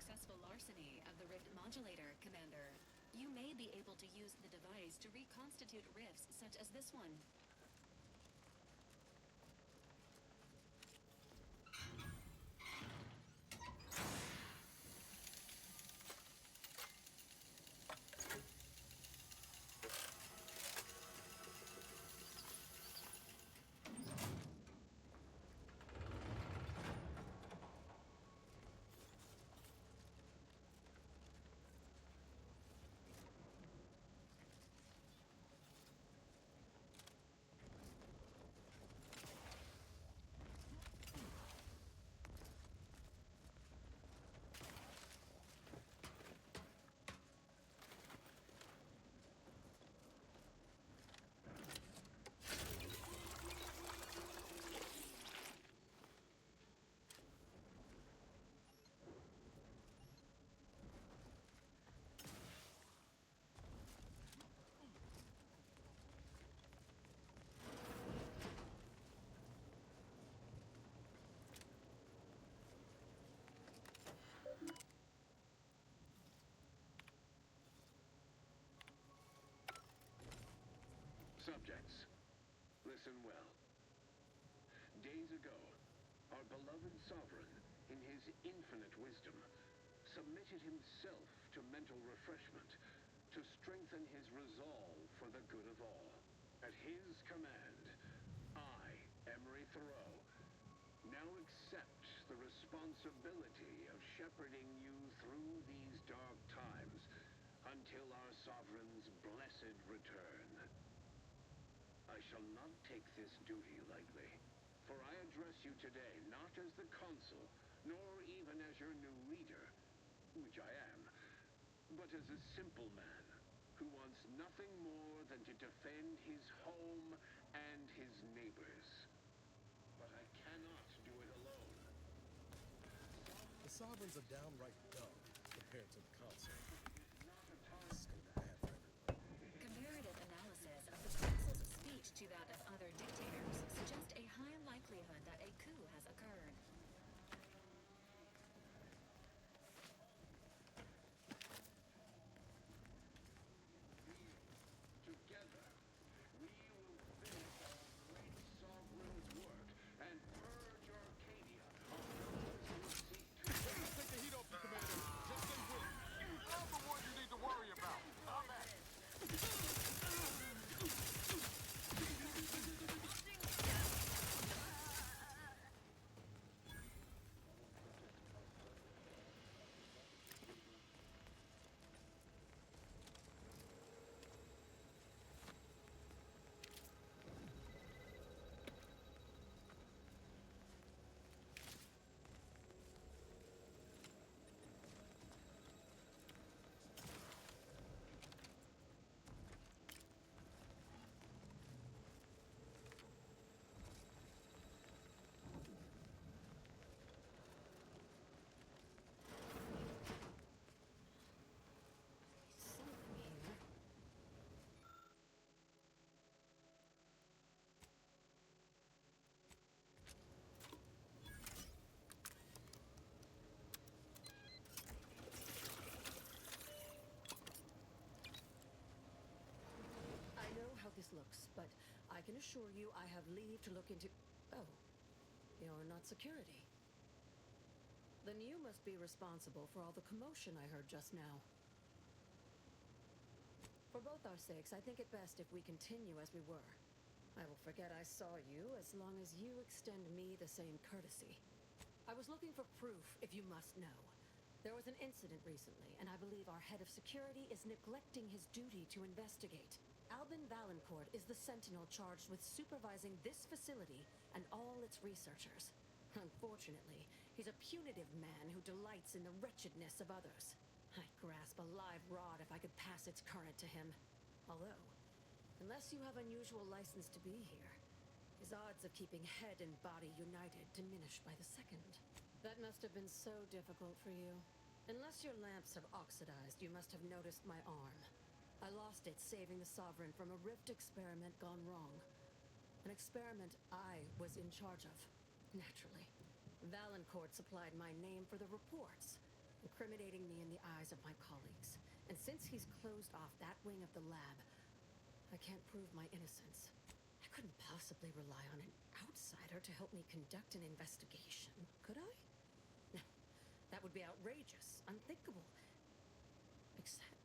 successful larceny of the Rift Modulator, Commander. You may be able to use the device to reconstitute rifts such as this one. Subjects, listen well. Days ago, our beloved sovereign, in his infinite wisdom, submitted himself to mental refreshment to strengthen his resolve for the good of all. At his command, I, Emery Thoreau, now accept the responsibility of shepherding you through these dark times until our sovereign's blessed return. I shall not take this duty lightly, for I address you today not as the consul, nor even as your new leader, which I am, but as a simple man who wants nothing more than to defend his home and his neighbors. But I cannot do it alone. The Sovereign's a downright dumb compared to the consul. Not a It's time. gonna be bad for everyone. Comparative analysis of the consul's speech to that of other dictators suggest a high likelihood that a coup has occurred. Together, we will finish our great sovereign's work and purge Arcadia of those who seek to... Take the heat off you, Commander. Just stay with it. I'm the one you need to worry about. I'm at. Something here. I know how this looks, but I can assure you I have leave to look into... Oh, you're not security. Then you must be responsible for all the commotion I heard just now. For both our sakes, I think it best if we continue as we were. I will forget I saw you as long as you extend me the same courtesy. I was looking for proof, if you must know. There was an incident recently, and I believe our head of security is neglecting his duty to investigate. Albin Valancourt is the sentinel charged with supervising this facility and all its researchers. Unfortunately, he's a punitive man who delights in the wretchedness of others. I'd grasp a live rod if I could pass its current to him. Although, unless you have unusual license to be here, his odds of keeping head and body united diminish by the second. That must have been so difficult for you. Unless your lamps have oxidized, you must have noticed my arm. I lost it saving the Sovereign from a rift experiment gone wrong. An experiment I was in charge of, naturally. Valancourt supplied my name for the reports, incriminating me in the eyes of my colleagues. And since he's closed off that wing of the lab, I can't prove my innocence. I couldn't possibly rely on an outsider to help me conduct an investigation, could I? No, that would be outrageous, unthinkable. Except,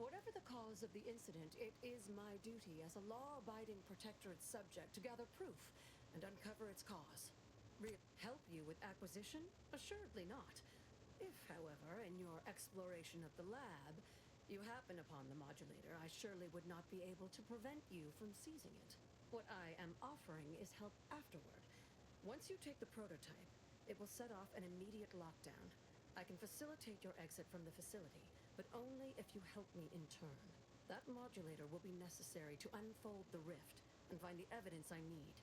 whatever the cause of the incident, it is my duty as a law-abiding Protectorate subject to gather proof and uncover its cause. Help you with acquisition? Assuredly not. If, however, in your exploration of the lab, you happen upon the modulator, I surely would not be able to prevent you from seizing it. What I am offering is help afterward. Once you take the prototype, it will set off an immediate lockdown. I can facilitate your exit from the facility, but only if you help me in turn. That modulator will be necessary to unfold the rift and find the evidence I need.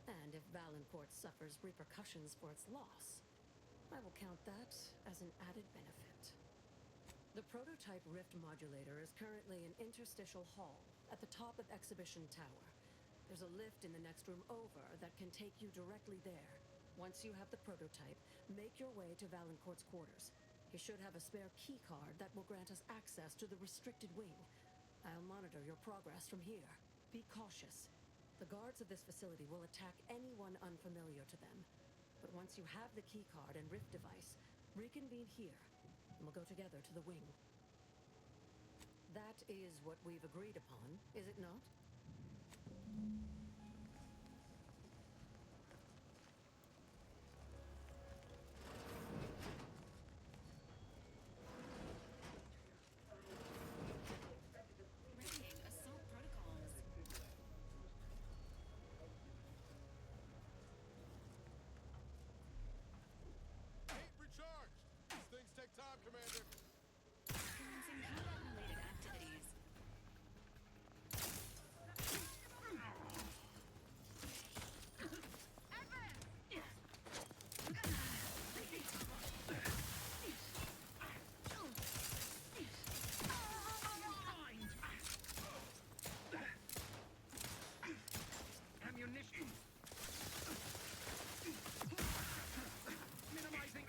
And if Valancourt suffers repercussions for its loss, I will count that as an added benefit. The prototype rift modulator is currently an interstitial hall at the top of Exhibition Tower. There's a lift in the next room over that can take you directly there. Once you have the prototype, make your way to Valancourt's quarters. He should have a spare key card that will grant us access to the restricted wing. I'll monitor your progress from here. Be cautious. The guards of this facility will attack anyone unfamiliar to them. But once you have the key card and rift device, reconvene here, and we'll go together to the wing. That is what we've agreed upon, is it not? Readying assault protocols. Ain't recharged. These things take time, Commander. Experiencing combat-related activities. Ammunition! Minimizing!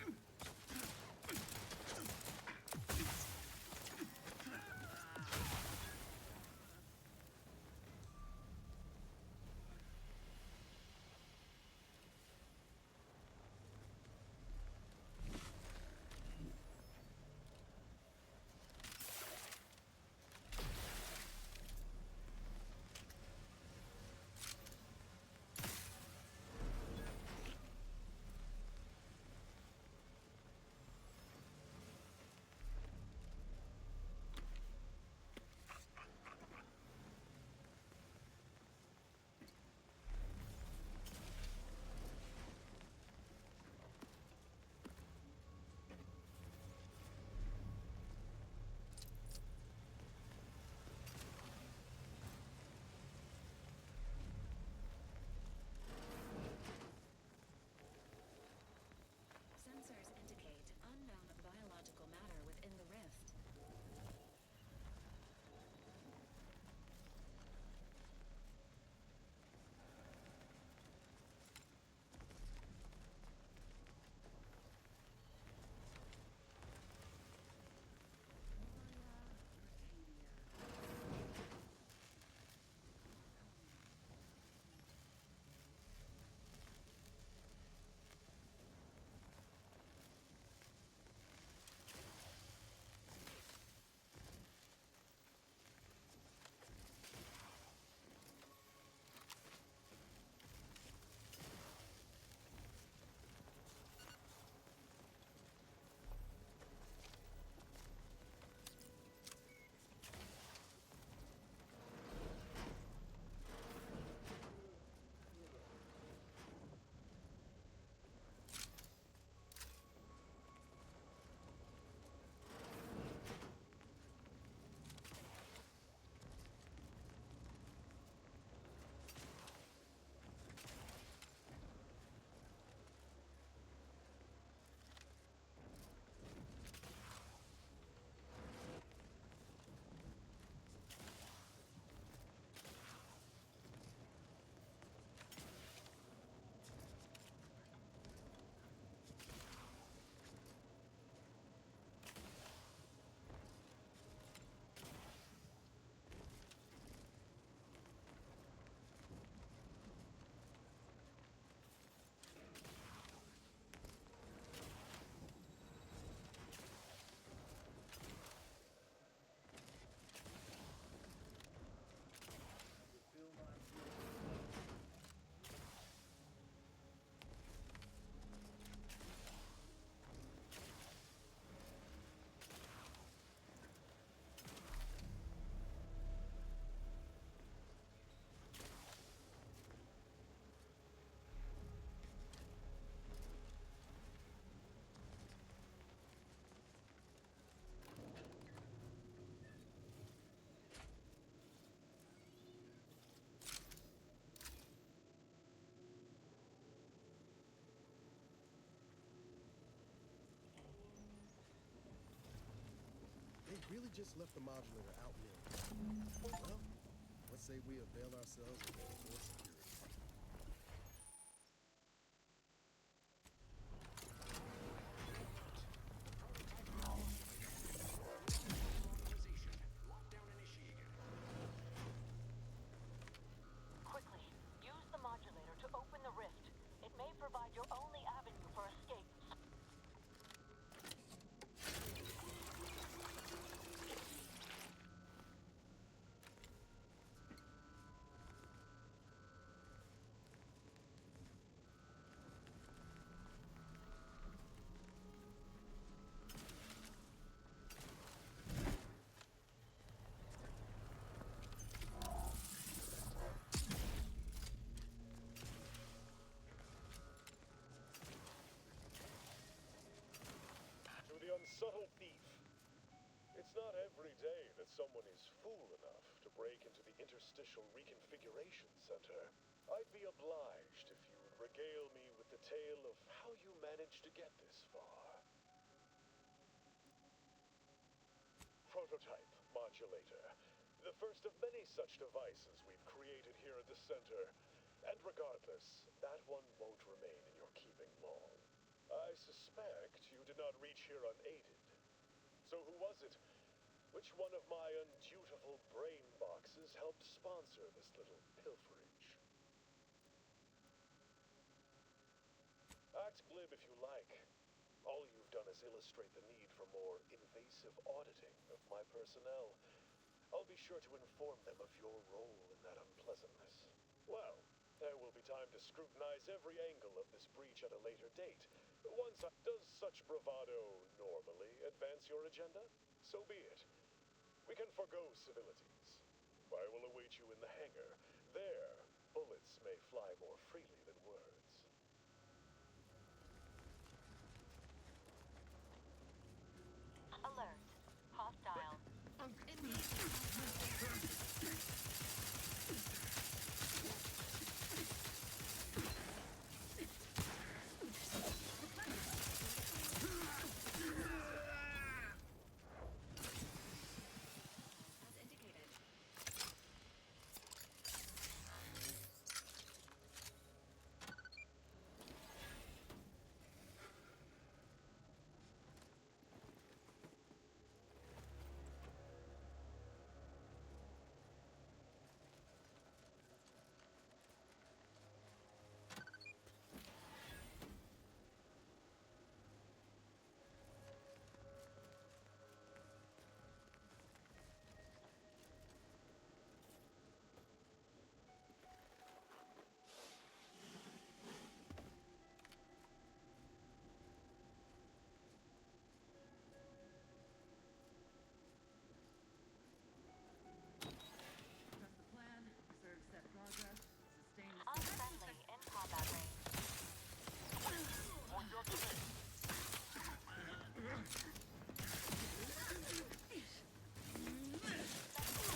really just left the modulator out in the Well, let's say we avail ourselves of more security. Lockdown initiated. Quickly, use the modulator to open the rift. It may provide your only avenue for escape. To the unsubtle thief. It's not every day that someone is fool enough to break into the Interstitial Reconfiguration Center. I'd be obliged if you would regale me with the tale of how you managed to get this far. Prototype modulator. The first of many such devices we've created here at the center. And regardless, that one won't remain in your keeping long. I suspect you did not reach here unaided. So who was it? Which one of my undutiful brain boxes helped sponsor this little pilferage? Act glib if you like. All you've done is illustrate the need for more invasive auditing of my personnel. I'll be sure to inform them of your role in that unpleasantness. Well, there will be time to scrutinize every angle of this breach at a later date. Does such bravado normally advance your agenda? So be it. We can forgo civilities. I will await you in the hangar. There, bullets may fly more freely than words. Alert. Hostile. As indicated. Trust the plan, observe set progress, sustain the Unfriendly in combat range. On your command.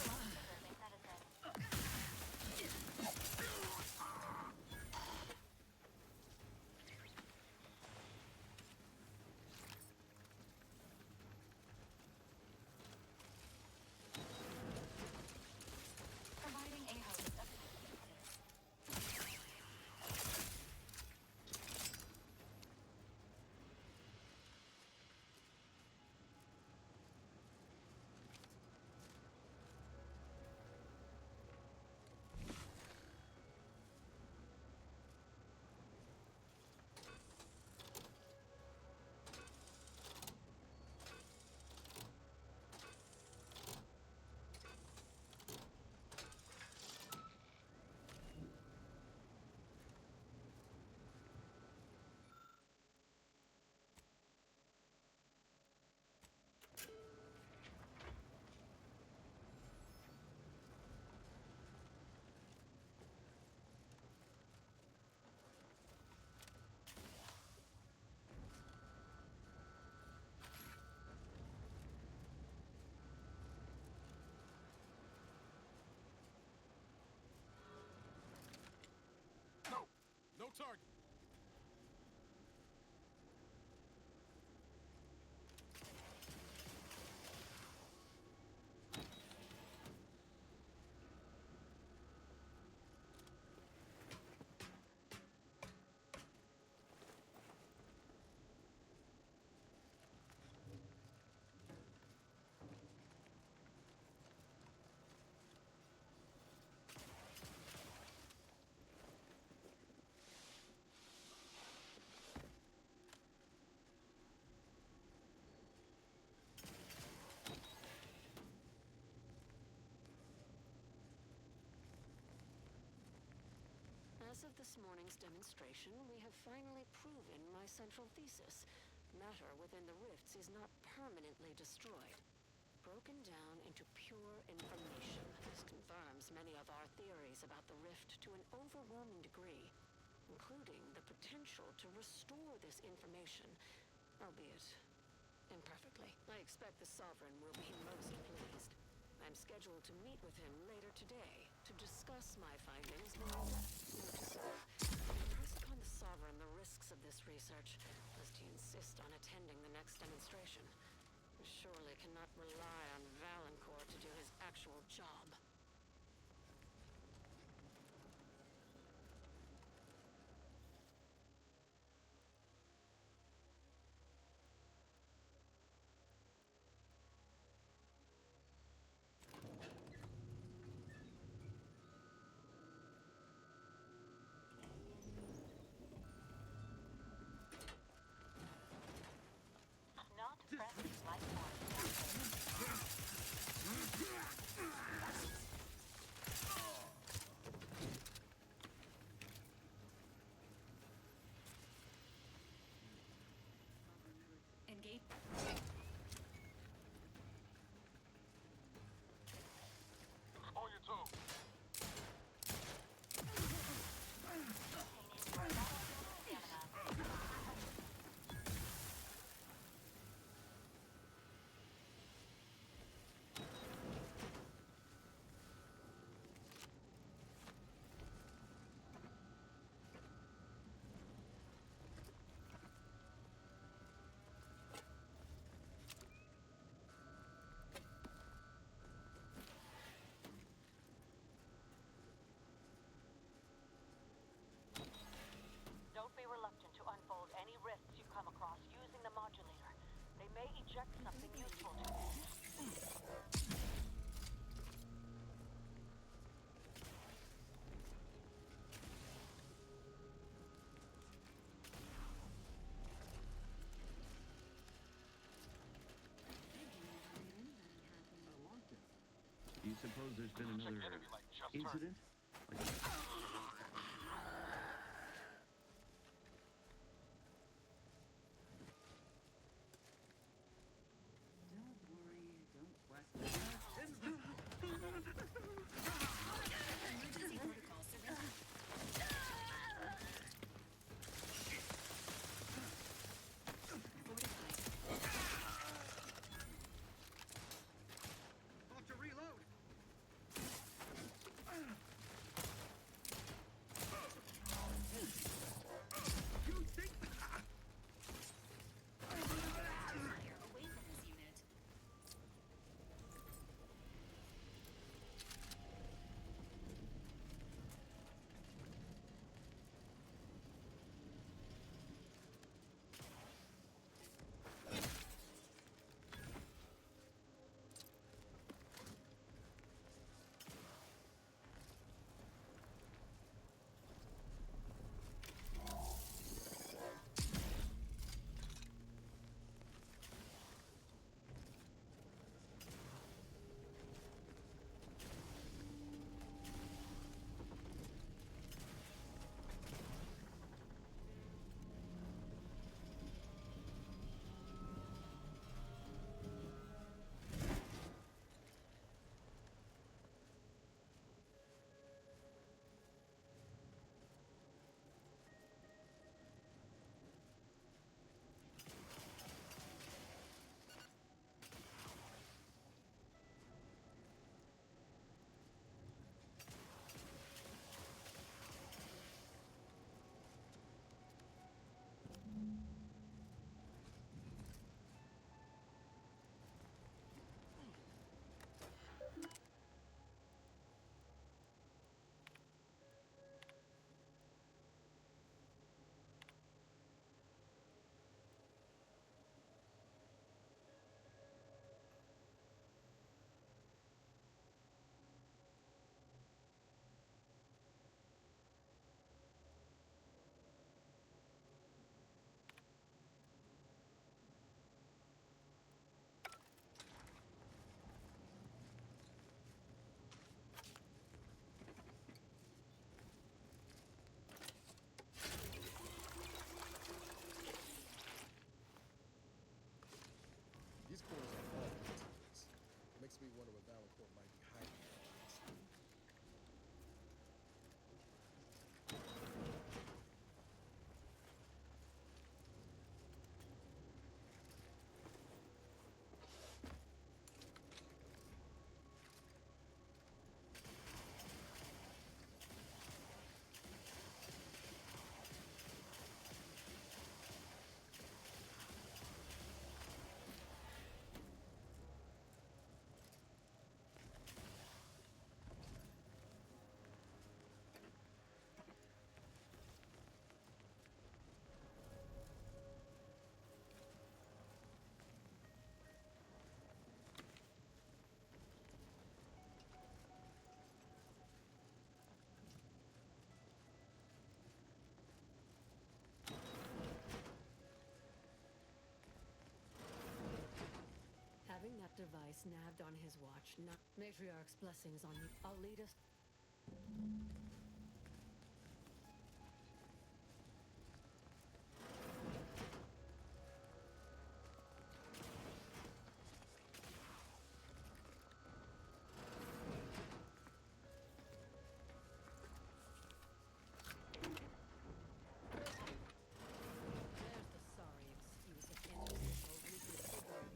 Life-preserving medicine. Providing a host of No target. As of this morning's demonstration, we have finally proven my central thesis. Matter within the rifts is not permanently destroyed. Broken down into pure information. This confirms many of our theories about the rift to an overwhelming degree, including the potential to restore this information, albeit imperfectly. I expect the Sovereign will be most pleased. I'm scheduled to meet with him later today to discuss my findings more in depth. Impress upon the Sovereign the risks of this research, lest he insist on attending the next demonstration. He surely cannot rely on Valancourt to do his actual job. Not friendly life form. Engage. On your toes. Don't be reluctant to unfold any rifts you come across using the modulator. They may eject something useful to you. Do you suppose there's been Check another enemy light just turned. incident? Like Don't worry, don't question. Emergency protocol surrender. Fortified. About to reload. me wonder what Valancourt might be hiding there. Having that device nabbed on his watch, not Matriarch's blessings on you. I'll lead us. There's the sorry excuse of individual reconfiguring.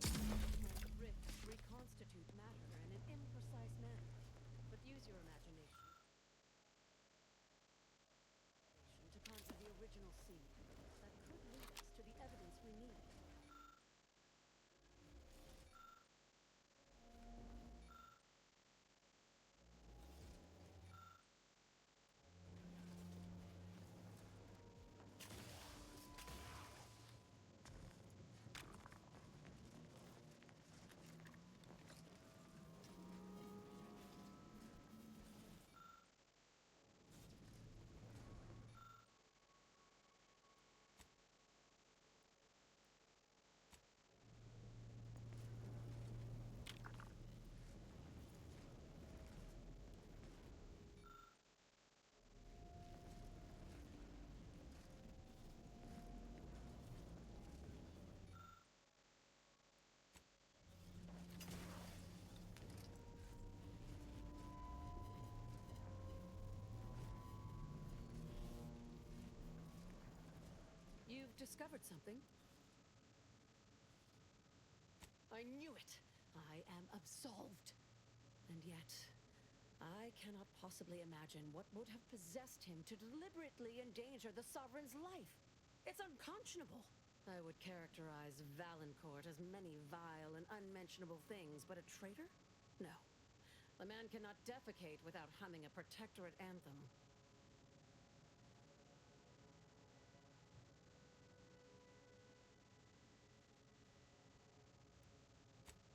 Rifts reconstitute matter in an imprecise manner. But use your imagination to conjure the original seed. That could lead us to the evidence we need. You've discovered something. I knew it. I am absolved. And yet, I cannot possibly imagine what would have possessed him to deliberately endanger the Sovereign's life. It's unconscionable. I would characterize Valancourt as many vile and unmentionable things, but a traitor? No. A man cannot defecate without humming a Protectorate anthem.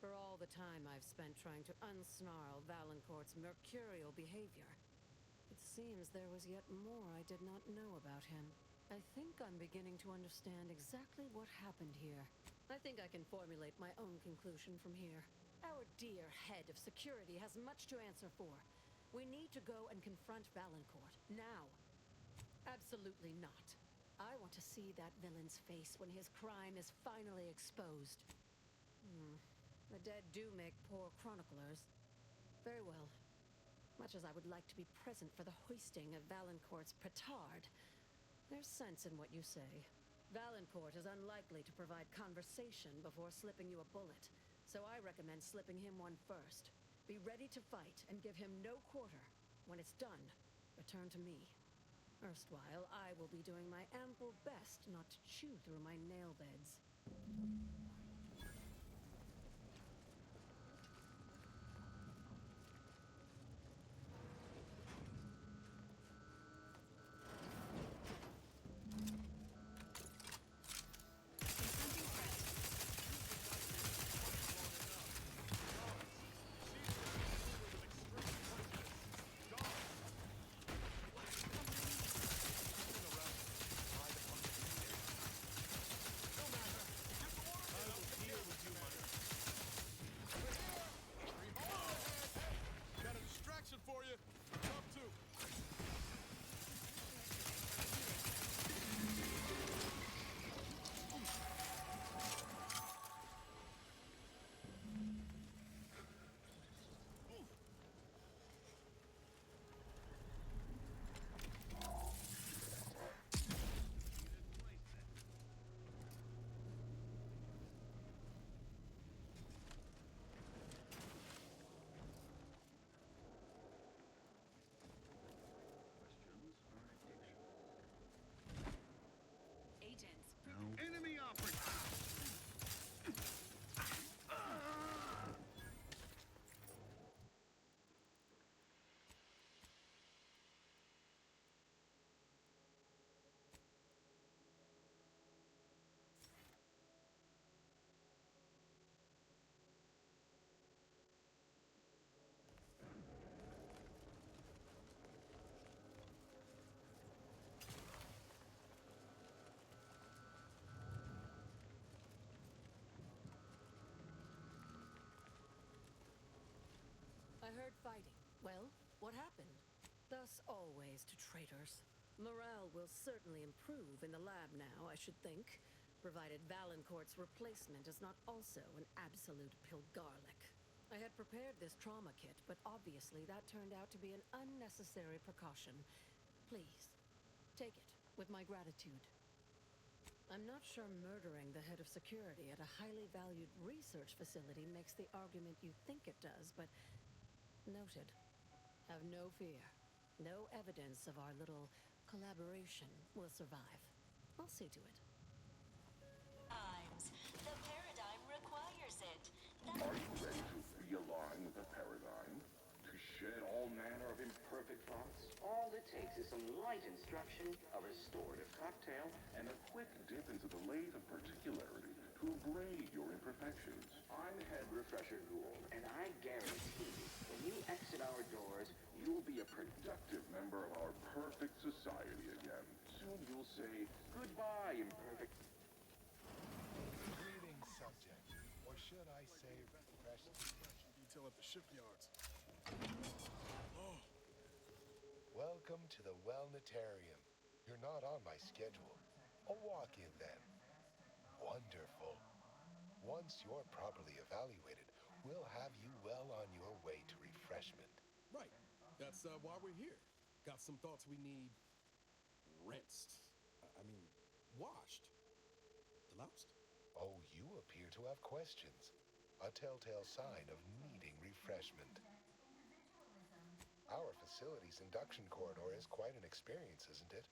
For all the time I've spent trying to unsnarl Valancourt's mercurial behavior, it seems there was yet more I did not know about him. I think I'm beginning to understand exactly what happened here. I think I can formulate my own conclusion from here. Our dear head of security has much to answer for. We need to go and confront Valancourt, now. Absolutely not. I want to see that villain's face when his crime is finally exposed. The dead do make poor chroniclers. Very well. Much as I would like to be present for the hoisting of Valancourt's petard, there's sense in what you say. Valancourt is unlikely to provide conversation before slipping you a bullet, so I recommend slipping him one first. Be ready to fight and give him no quarter. When it's done, return to me. Erstwhile, I will be doing my ample best not to chew through my nail beds. No matter. Get the I heard fighting. Well, what happened? Thus always to traitors. Morale will certainly improve in the lab now, I should think, provided Valancourt's replacement is not also an absolute pilgarlic. I had prepared this trauma kit, but obviously that turned out to be an unnecessary precaution. Please, take it with my gratitude. I'm not sure murdering the head of security at a highly valued research facility makes the argument you think it does, but noted. Have no fear. No evidence of our little collaboration will survive. I'll see to it. Times. The paradigm requires it. Are you ready to realign with the paradigm? To shed all manner of imperfect thoughts? All it takes is some light instruction, a restorative cocktail, And a quick dip into the lathe of particularity to abrade your imperfections. I'm Head Refresher Gould, and I guarantee when you exit our doors, You'll be a productive member of our perfect society again. Soon you'll say, goodbye, imperfect. Greetings, subject. Or should I say, refresh? Detail at the shipyards. Welcome to the Wellnetarium. You're not on my schedule. A walk-in then. Wonderful. Once you're properly evaluated, we'll have you well on your way to refreshment. Right. That's why we're here. Got some thoughts we need rinsed. I mean, washed. Deloused. Oh, you appear to have questions. A telltale sign of needing refreshment. Our facility's induction corridor is quite an experience, isn't it?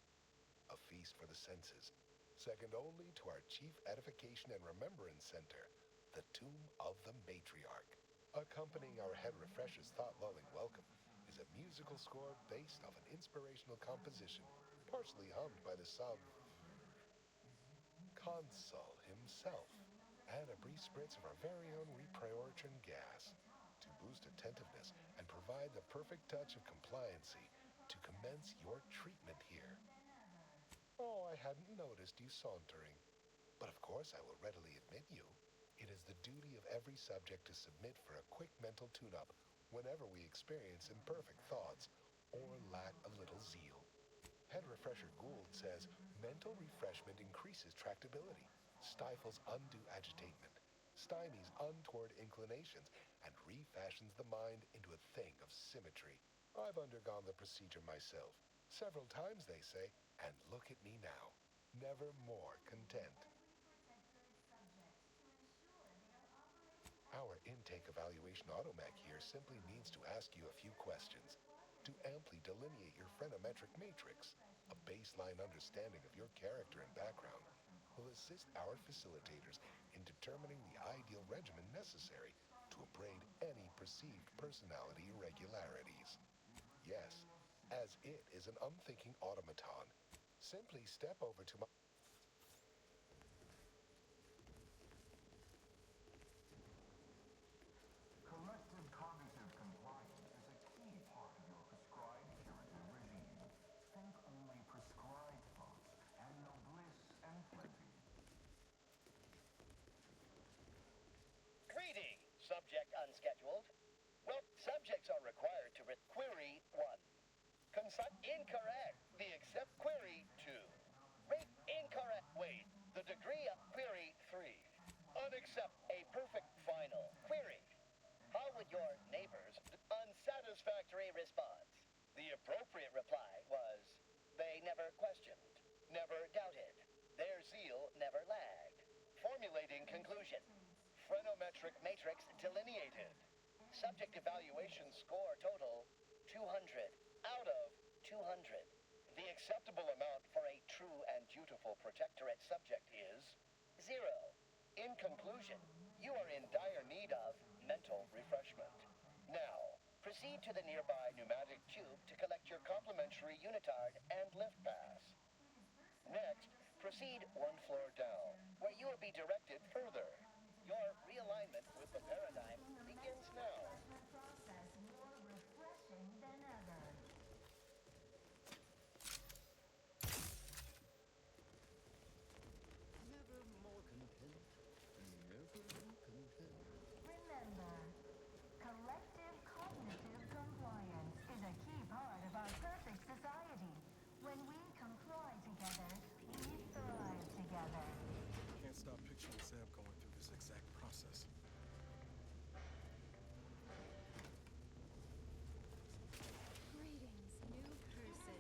A feast for the senses, second only to our Chief Edification and Remembrance Center, the Tomb of the Matriarch. Accompanying our head refresher's thought-lulling welcome is a musical score based off an inspirational composition, partially hummed by the consul himself, and a brief spritz of our very own repriorichin gas to boost attentiveness and provide the perfect touch of compliancy to commence your treatment here. Oh, I hadn't noticed you sauntering. But of course I will readily admit you. It is the duty of every subject to submit for a quick mental tune-up whenever we experience imperfect thoughts or lack a little zeal. Head Refresher Gould says mental refreshment increases tractability, stifles undue agitation, stymies untoward inclinations, and refashions the mind into a thing of symmetry. I've undergone the procedure myself, several times they say, and look at me now, never more content. Our intake evaluation automac here simply needs to ask you a few questions to amply delineate your phreноmetric matrix. A baseline understanding of your character and background will assist our facilitators in determining the ideal regimen necessary to abrade any perceived personality irregularities. Yes, as it is an unthinking automaton, simply step over to my... collective cognitive compliance is a key part of your prescribed curative regime. Think only prescribed thoughts, and no bliss and plenty. Greeting, subject unscheduled. Well, subjects are required to query 1. Consult incorrect. The accept query 2. Rate incorrect. Wait. The degree of query 3. Unaccept a perfect final query. How would your neighbors unsatisfactory response? The appropriate reply was, they never questioned, never doubted. Their zeal never lagged. Formulating conclusion. Phreноmetric matrix delineated. Subject evaluation score total 200 out of 200. The acceptable amount for a true and dutiful Protectorate subject is 0. In conclusion, you are in dire need of mental refreshment. Now, proceed to the nearby pneumatic tube to collect your complimentary unitard and lift pass. Next, proceed 1 floor down, where you will be directed further. Your realignment with the paradigm begins now. Process more refreshing than ever. Never more content. Never more content. Remember, collective cognitive stop picturing Zeb going through this exact process. Greetings, new person.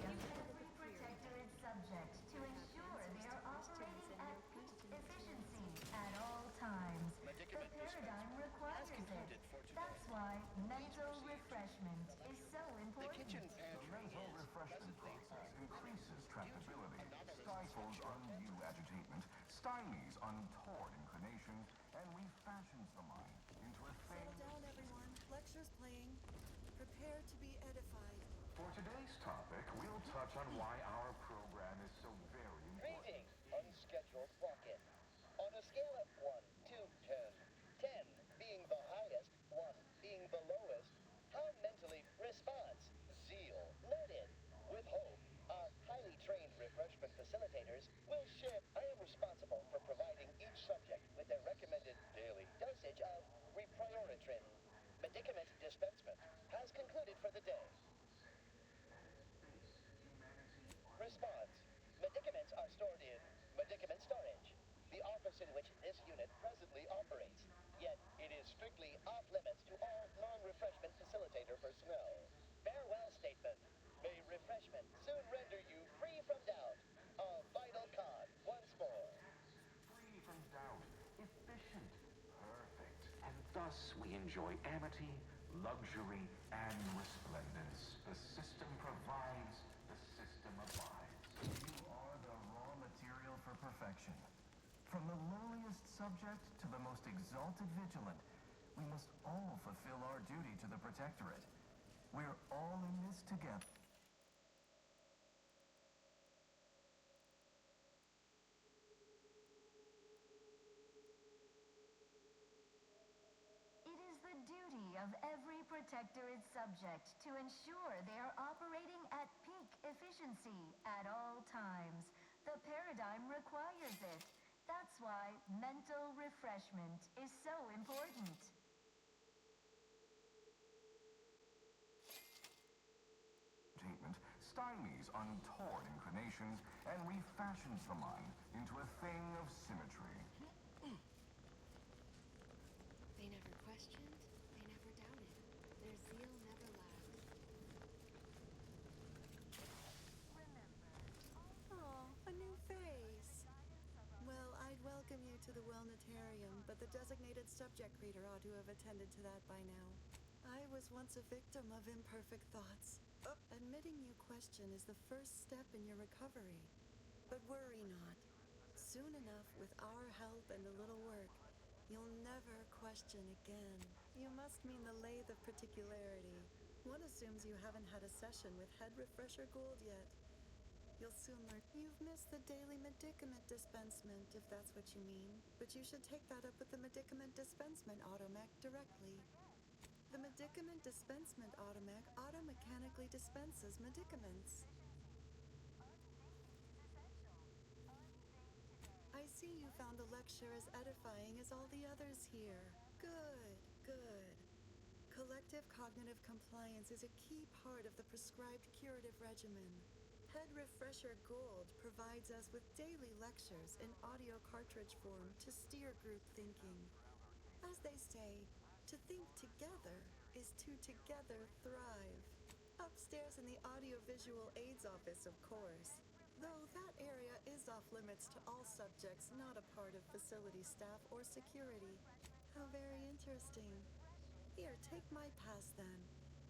Every Protectorate subject to ensure they are operating at peak efficiency at all times. The paradigm requires it. That's why mental refreshment is so important. The kitchen The pantry mental is refreshment presently process marked increases tractability, anomalies stifles sexual undue agitation, stymies untoward inclinations, and refashions the mind into a thing. Settle down, everyone. Lecture's playing. Prepare to be edified. For today's topic, we'll touch on why our program is so very important. Greetings, unscheduled walk-in. On a scale of 1 to 10, 10 being the highest, 1 being the lowest, how mentally response? Zeal noted. With hope, our highly trained refreshment facilitators will share. I am responsible for providing each subject with their recommended daily dosage of reprioritrin. Medicament dispensement has concluded for the day. Response. Medicaments are stored in medicament storage, the office in which this unit presently operates. Yet, it is strictly off-limits to all non-refreshment facilitator personnel. Farewell statement. May refreshment soon render you free from doubt. A vital con once more. Free from doubt, efficient, perfect. And thus we enjoy amity, luxury, and resplendence. The system provides, the system abides. You are the raw material for perfection. From the lowliest subject to the most exalted vigilant, we must all fulfill our duty to the Protectorate. We're all in this together. It is the duty of every Protectorate subject to ensure they are operating at peak efficiency at all times. The paradigm requires it. That's why mental refreshment is so important. Stymies untoward inclinations and refashions the mind into a thing of symmetry. They never questioned, they never doubted. Their zeal never lagged. Oh, a new face. Well, I'd welcome you to the Wellnetarium, but the designated subject reader ought to have attended to that by now. I was once a victim of imperfect thoughts. Admitting you question is the first step in your recovery. But worry not. Soon enough, with our help and a little work, you'll never question again. You must mean the lathe of particularity. One assumes you haven't had a session with Head Refresher Gould yet. You'll soon learn. You've missed the daily medicament dispensement, if that's what you mean. But you should take that up with the medicament dispensement automech directly. The medicament dispensement automech automechanically dispenses medicaments. I see you found the lecture as edifying as all the others here. Good, good. Collective cognitive compliance is a key part of the prescribed curative regimen. Head Refresher Gould provides us with daily lectures in audio cartridge form to steer group thinking. As they say, to think together is to together thrive. Upstairs in the audiovisual aids office, of course. Though that area is off limits to all subjects not a part of facility staff or security. How very interesting. Here, take my pass then.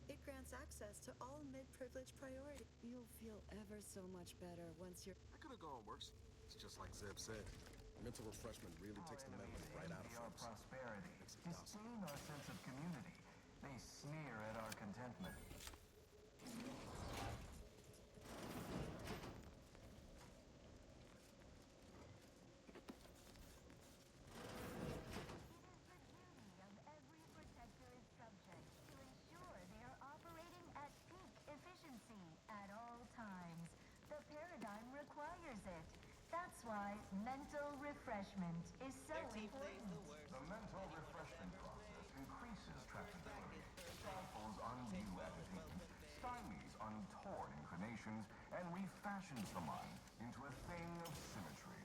It grants access to all mid-privilege priority. You'll feel ever so much better once you're... I could have gone worse. It's just like Zeb said. Mental refreshment really takes the memory right out of Our folks. prosperity, Makes it possible. disdain our sense of community. They sneer at our contentment. That's why mental refreshment is so important. The mental refreshment process increases tractability, stifles undue agitation, stymies untoward inclinations, and refashions the mind into a thing of symmetry.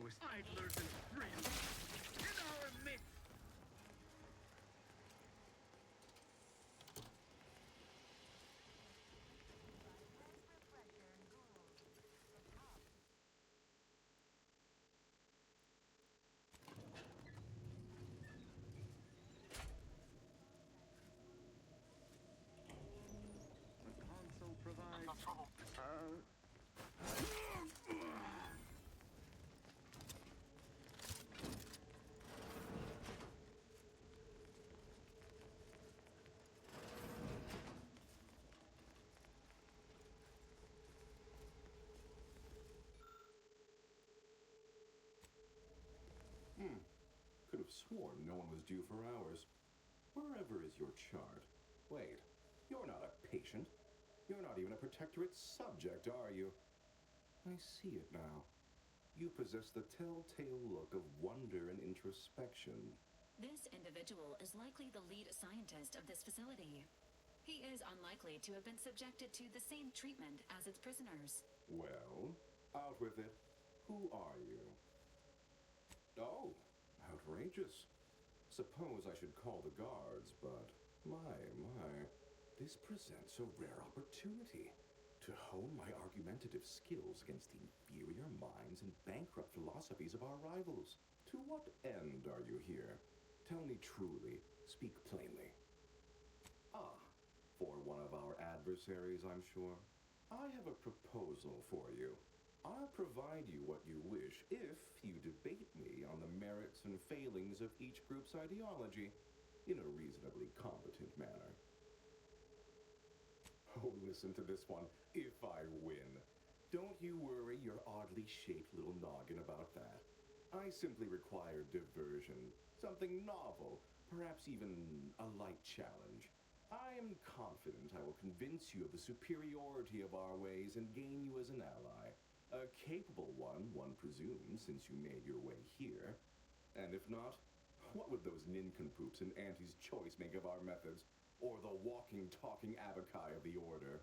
was idlers and frills in our midst. The console provides... Could have sworn no one was due for hours. Wherever is your chart? Wait, you're not a patient. You're not even a Protectorate subject, are you? I see it now. You possess the telltale look of wonder and introspection. This individual is likely the lead scientist of this facility. He is unlikely to have been subjected to the same treatment as its prisoners. Well, out with it. Who are you? Oh, outrageous. Suppose I should call the guards, but my, this presents a rare opportunity to hone my argumentative skills against the inferior minds and bankrupt philosophies of our rivals. To what end are you here? Tell me truly, speak plainly. Ah, for one of our adversaries, I'm sure. I have a proposal for you. I'll provide you what you wish if you debate me on the merits and failings of each group's ideology in a reasonably competent manner. Oh, listen to this one. If I win. Don't you worry your oddly shaped little noggin about that. I simply require diversion. Something novel. Perhaps even a light challenge. I am confident I will convince you of the superiority of our ways and gain you as an ally. A capable one presumes, since you made your way here. And if not, what would those nincompoops in Auntie's Choice make of our methods? Or the walking, talking abakai of the Order?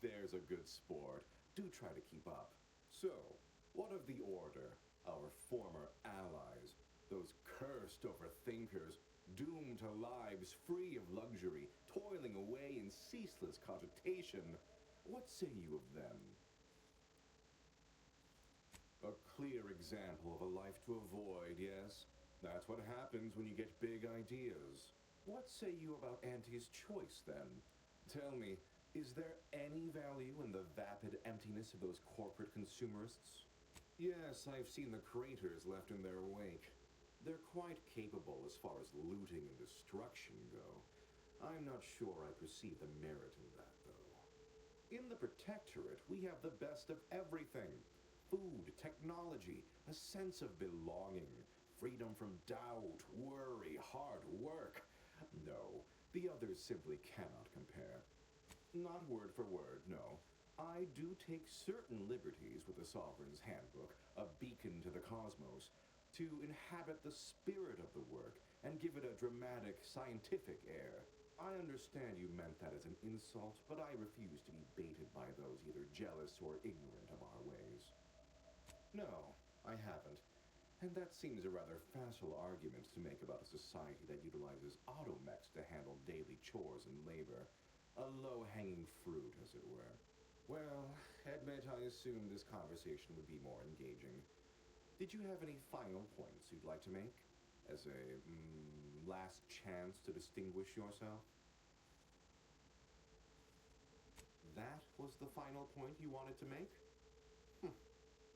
There's a good sport. Do try to keep up. So, what of the Order? Our former allies? Those cursed overthinkers, doomed to lives free of luxury, toiling away in ceaseless cogitation. What say you of them? A clear example of a life to avoid, yes? That's what happens when you get big ideas. What say you about Auntie's Choice, then? Tell me, is there any value in the vapid emptiness of those corporate consumerists? Yes, I've seen the craters left in their wake. They're quite capable as far as looting and destruction go. I'm not sure I perceive the merit in that, though. In the Protectorate, we have the best of everything. Food, technology, a sense of belonging, freedom from doubt, worry, hard work. No, the others simply cannot compare. Not word for word, no. I do take certain liberties with the Sovereign's Handbook, a beacon to the cosmos, to inhabit the spirit of the work and give it a dramatic, scientific air. I understand you meant that as an insult, but I refuse to be baited by those either jealous or ignorant of our ways. No, I haven't. And that seems a rather facile argument to make about a society that utilizes automechs to handle daily chores and labor. A low-hanging fruit, as it were. Well, admit I assumed this conversation would be more engaging. Did you have any final points you'd like to make? As a, last chance to distinguish yourself? That was the final point you wanted to make?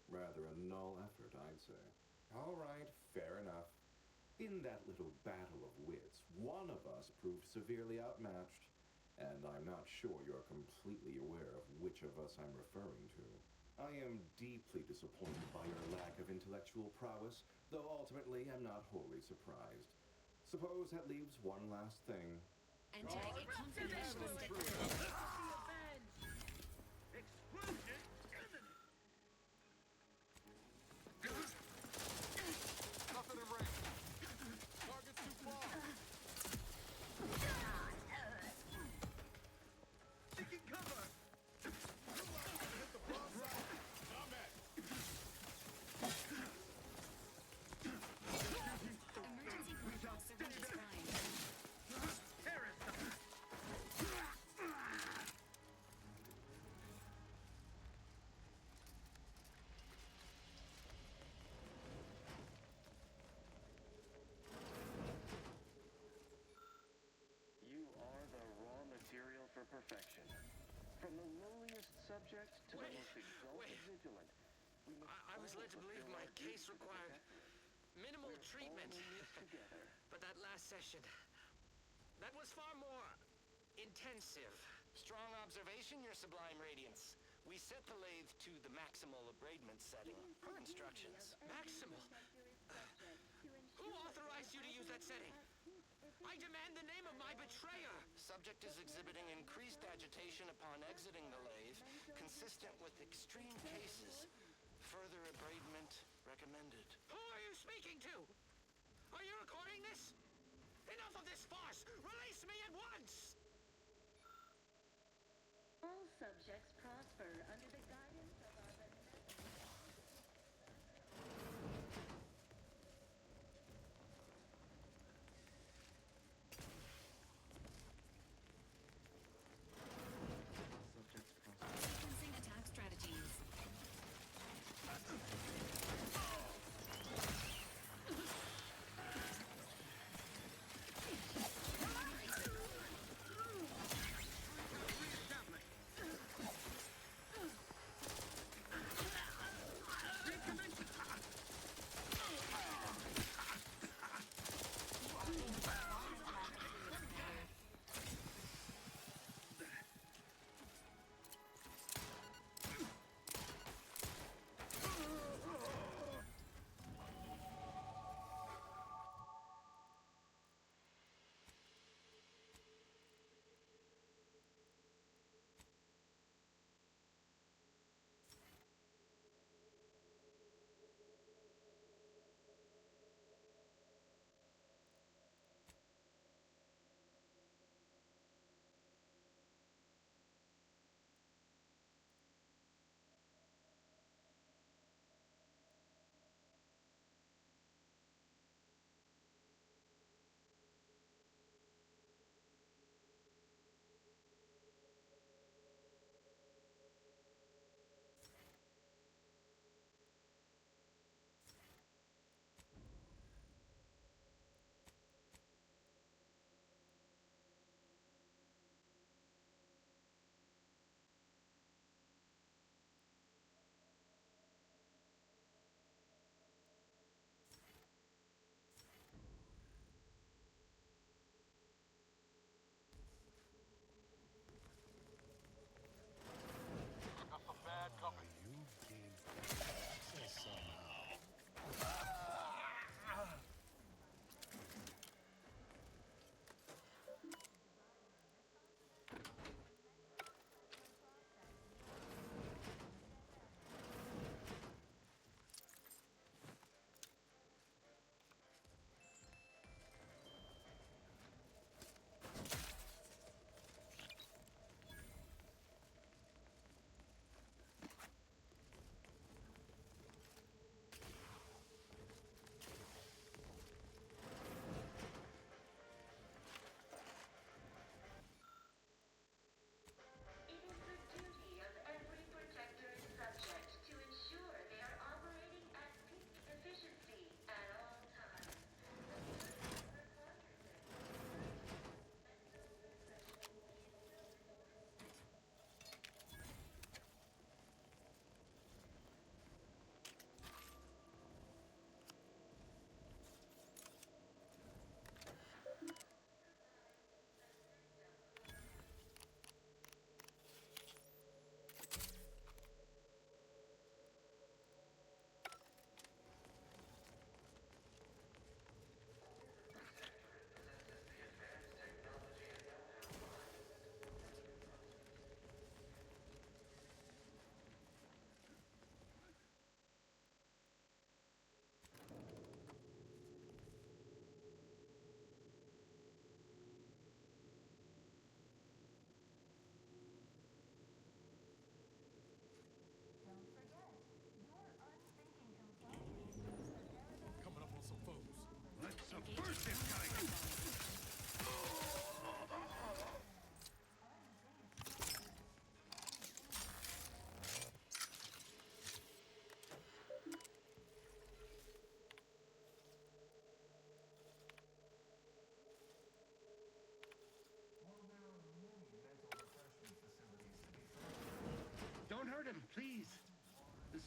Rather a null effort, I'd say. All right, fair enough. In that little battle of wits, one of us proved severely outmatched, and I'm not sure you're completely aware of which of us I'm referring to. I am deeply disappointed by your lack of intellectual prowess, though ultimately I'm not wholly surprised. Suppose that leaves one last thing. Entering a confidential sector. Explosion imminent! Nothing in range. Target's too far. Taking cover! Hit the broadside. I'm at it. most exalted vigilant. I was led to believe my case required minimal treatment. Together. But that last session, that was far more intensive. Strong observation, Your Sublime Radiance. We set the lathe to the maximal abradement setting, per instructions. Maximal? Who authorized you to use that setting? I demand the name of my betrayer! Subject is exhibiting increased agitation upon exiting the lathe, consistent with extreme cases. Further abradement recommended. Who are you speaking to? Are you recording this? Enough of this farce! Release me at once! All subjects prosper under the guidance of our Sequencing attack strategies.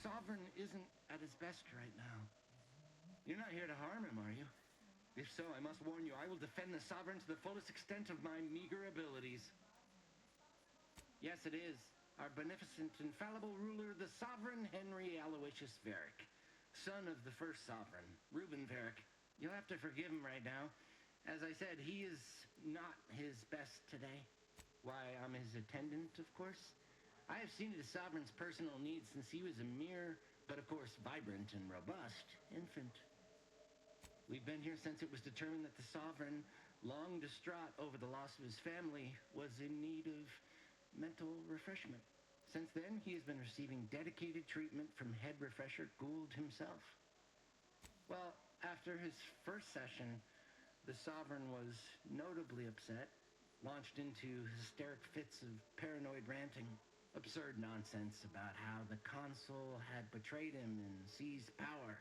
Sovereign isn't at his best right now. You're not here to harm him, are you? If so, I must warn you, I will defend the Sovereign to the fullest extent of my meager abilities. Yes, it is. Our beneficent, infallible ruler, the Sovereign Henry Aloysius Varick, son of the first Sovereign, Reuben Varick. You'll have to forgive him right now. As I said, he is not his best today. Why, I'm his attendant, of course. I have seen to the Sovereign's personal needs since he was a mere, but of course vibrant and robust, infant. We've been here since it was determined that the Sovereign, long distraught over the loss of his family, was in need of mental refreshment. Since then, he has been receiving dedicated treatment from head refresher Gould himself. Well, after his first session, the Sovereign was notably upset, launched into hysteric fits of paranoid ranting, absurd nonsense about how the consul had betrayed him and seized power.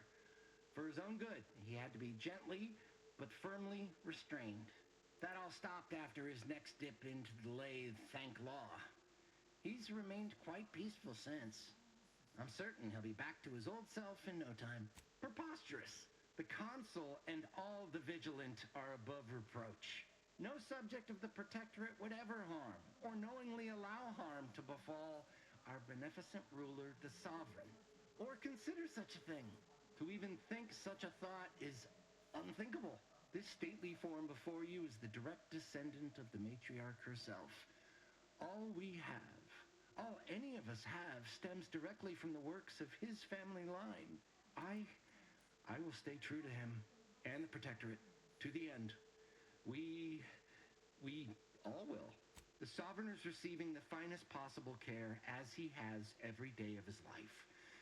For his own good, he had to be gently but firmly restrained. That all stopped after his next dip into the lathe, thank law. He's remained quite peaceful since. I'm certain he'll be back to his old self in no time. Preposterous! The consul and all the vigilant are above reproach. No subject of the Protectorate would ever harm, or knowingly allow harm to befall our beneficent ruler, the Sovereign, or consider such a thing. To even think such a thought is unthinkable. This stately form before you is the direct descendant of the matriarch herself. All we have, all any of us have, stems directly from the works of his family line. I will stay true to him and the Protectorate to the end. We all will. The Sovereign is receiving the finest possible care as he has every day of his life.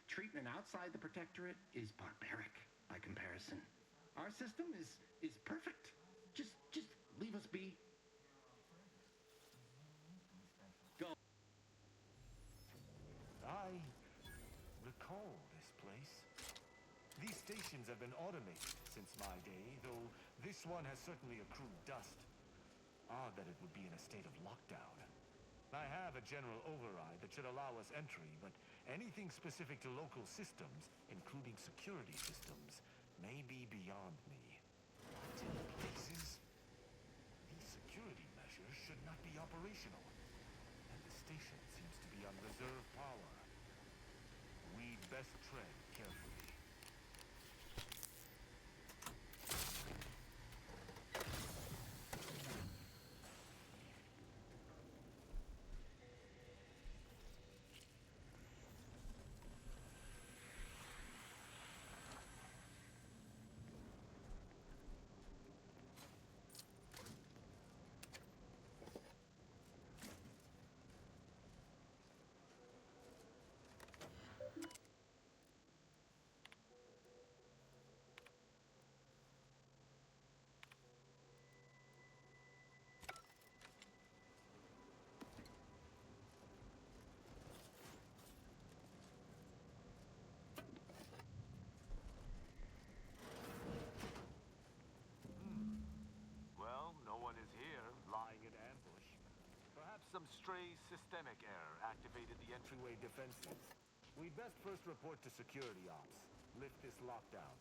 Treatment outside the Protectorate is barbaric by comparison. Our system is perfect. Just leave us be. Go. I recall this place. These stations have been automated since my day, though this one has certainly accrued dust. Odd that it would be in a state of lockdown. I have a general override that should allow us entry, but anything specific to local systems, including security systems, may be beyond me. But in places, these security measures should not be operational, and the station seems to be on reserve power. We'd best tread carefully. Some stray systemic error activated the entryway defenses. We'd best first report to security ops. Lift this lockdown.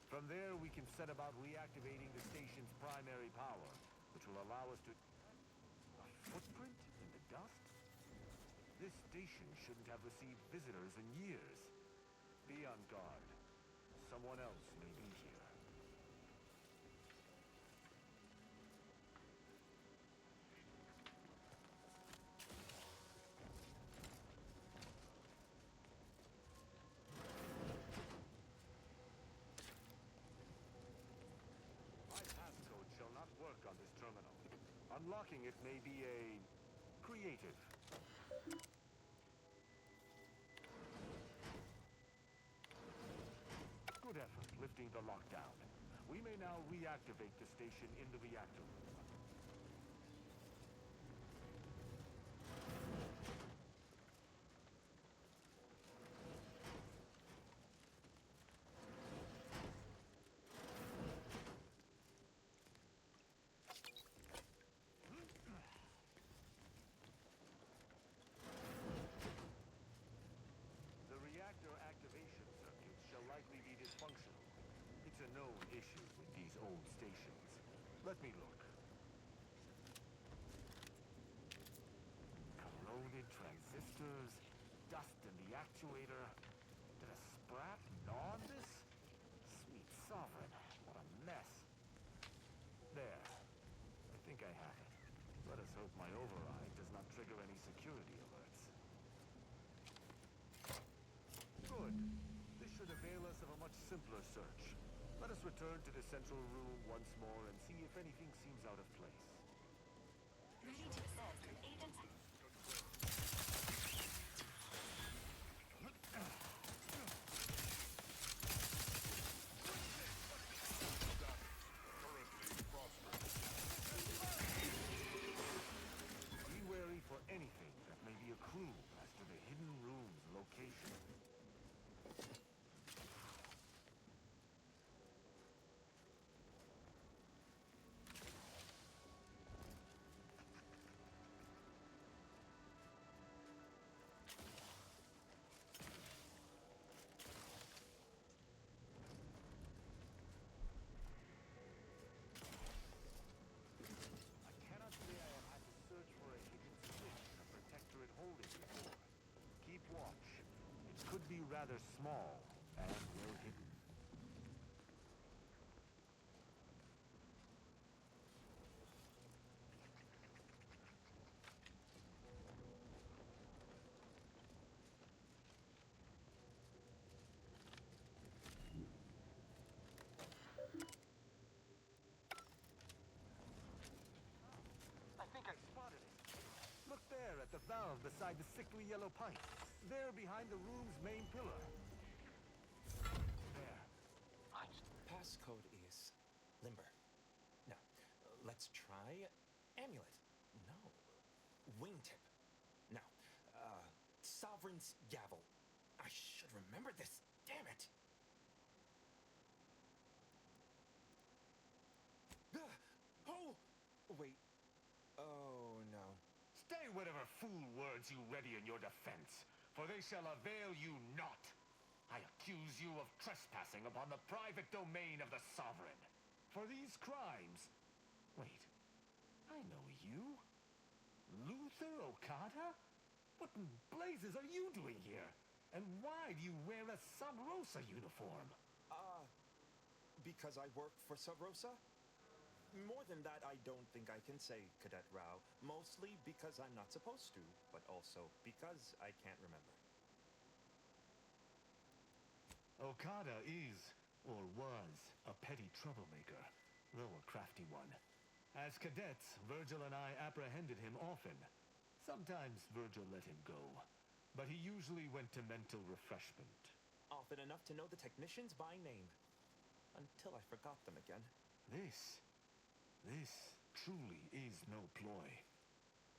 From there, we can set about reactivating the station's primary power, which will allow us to... A footprint in the dust? This station shouldn't have received visitors in years. Be on guard. Someone else may be here. Unlocking it may be a creative. Good effort lifting the lockdown. We may now reactivate the station in the reactor room. unfold stations. Let me look. Corroded transistors, dust in the actuator. Did a sprat gnaw on this? Sweet sovereign, what a mess. There. I think I have it. Let us hope my override does not trigger any security alerts. Good. This should avail us of a much simpler search. Let us return to the central room once more and see if anything seems out of place. Ready to assist. Agents. Be wary for anything that may be a clue as to the hidden room's location. I cannot say I have had to search for a hidden switch in a Protectorate holding before. Keep watch. It could be rather small and well hidden. I think I spotted it. Look there at the valve beside the sickly yellow pipe. There behind the room's main pillar. There. Passcode is limber. No. Let's try amulet. No. Wingtip. No. Sovereign's gavel. I should remember this. Damn it. Oh! Wait. Oh, no. Stay whatever fool words you ready in your defense, for they shall avail you not. I accuse you of trespassing upon the private domain of the Sovereign. For these crimes... Wait, I know you. Luther Okada? What in blazes are you doing here? And why do you wear a Sub Rosa uniform? Because I work for Sub Rosa? More than that, I don't think I can say, Cadet Rao. Mostly because I'm not supposed to, but also because I can't remember. Okada is, or was, a petty troublemaker, though a crafty one. As cadets, Virgil and I apprehended him often. Sometimes Virgil let him go, but he usually went to mental refreshment. Often enough to know the technicians by name. Until I forgot them again. This truly is no ploy.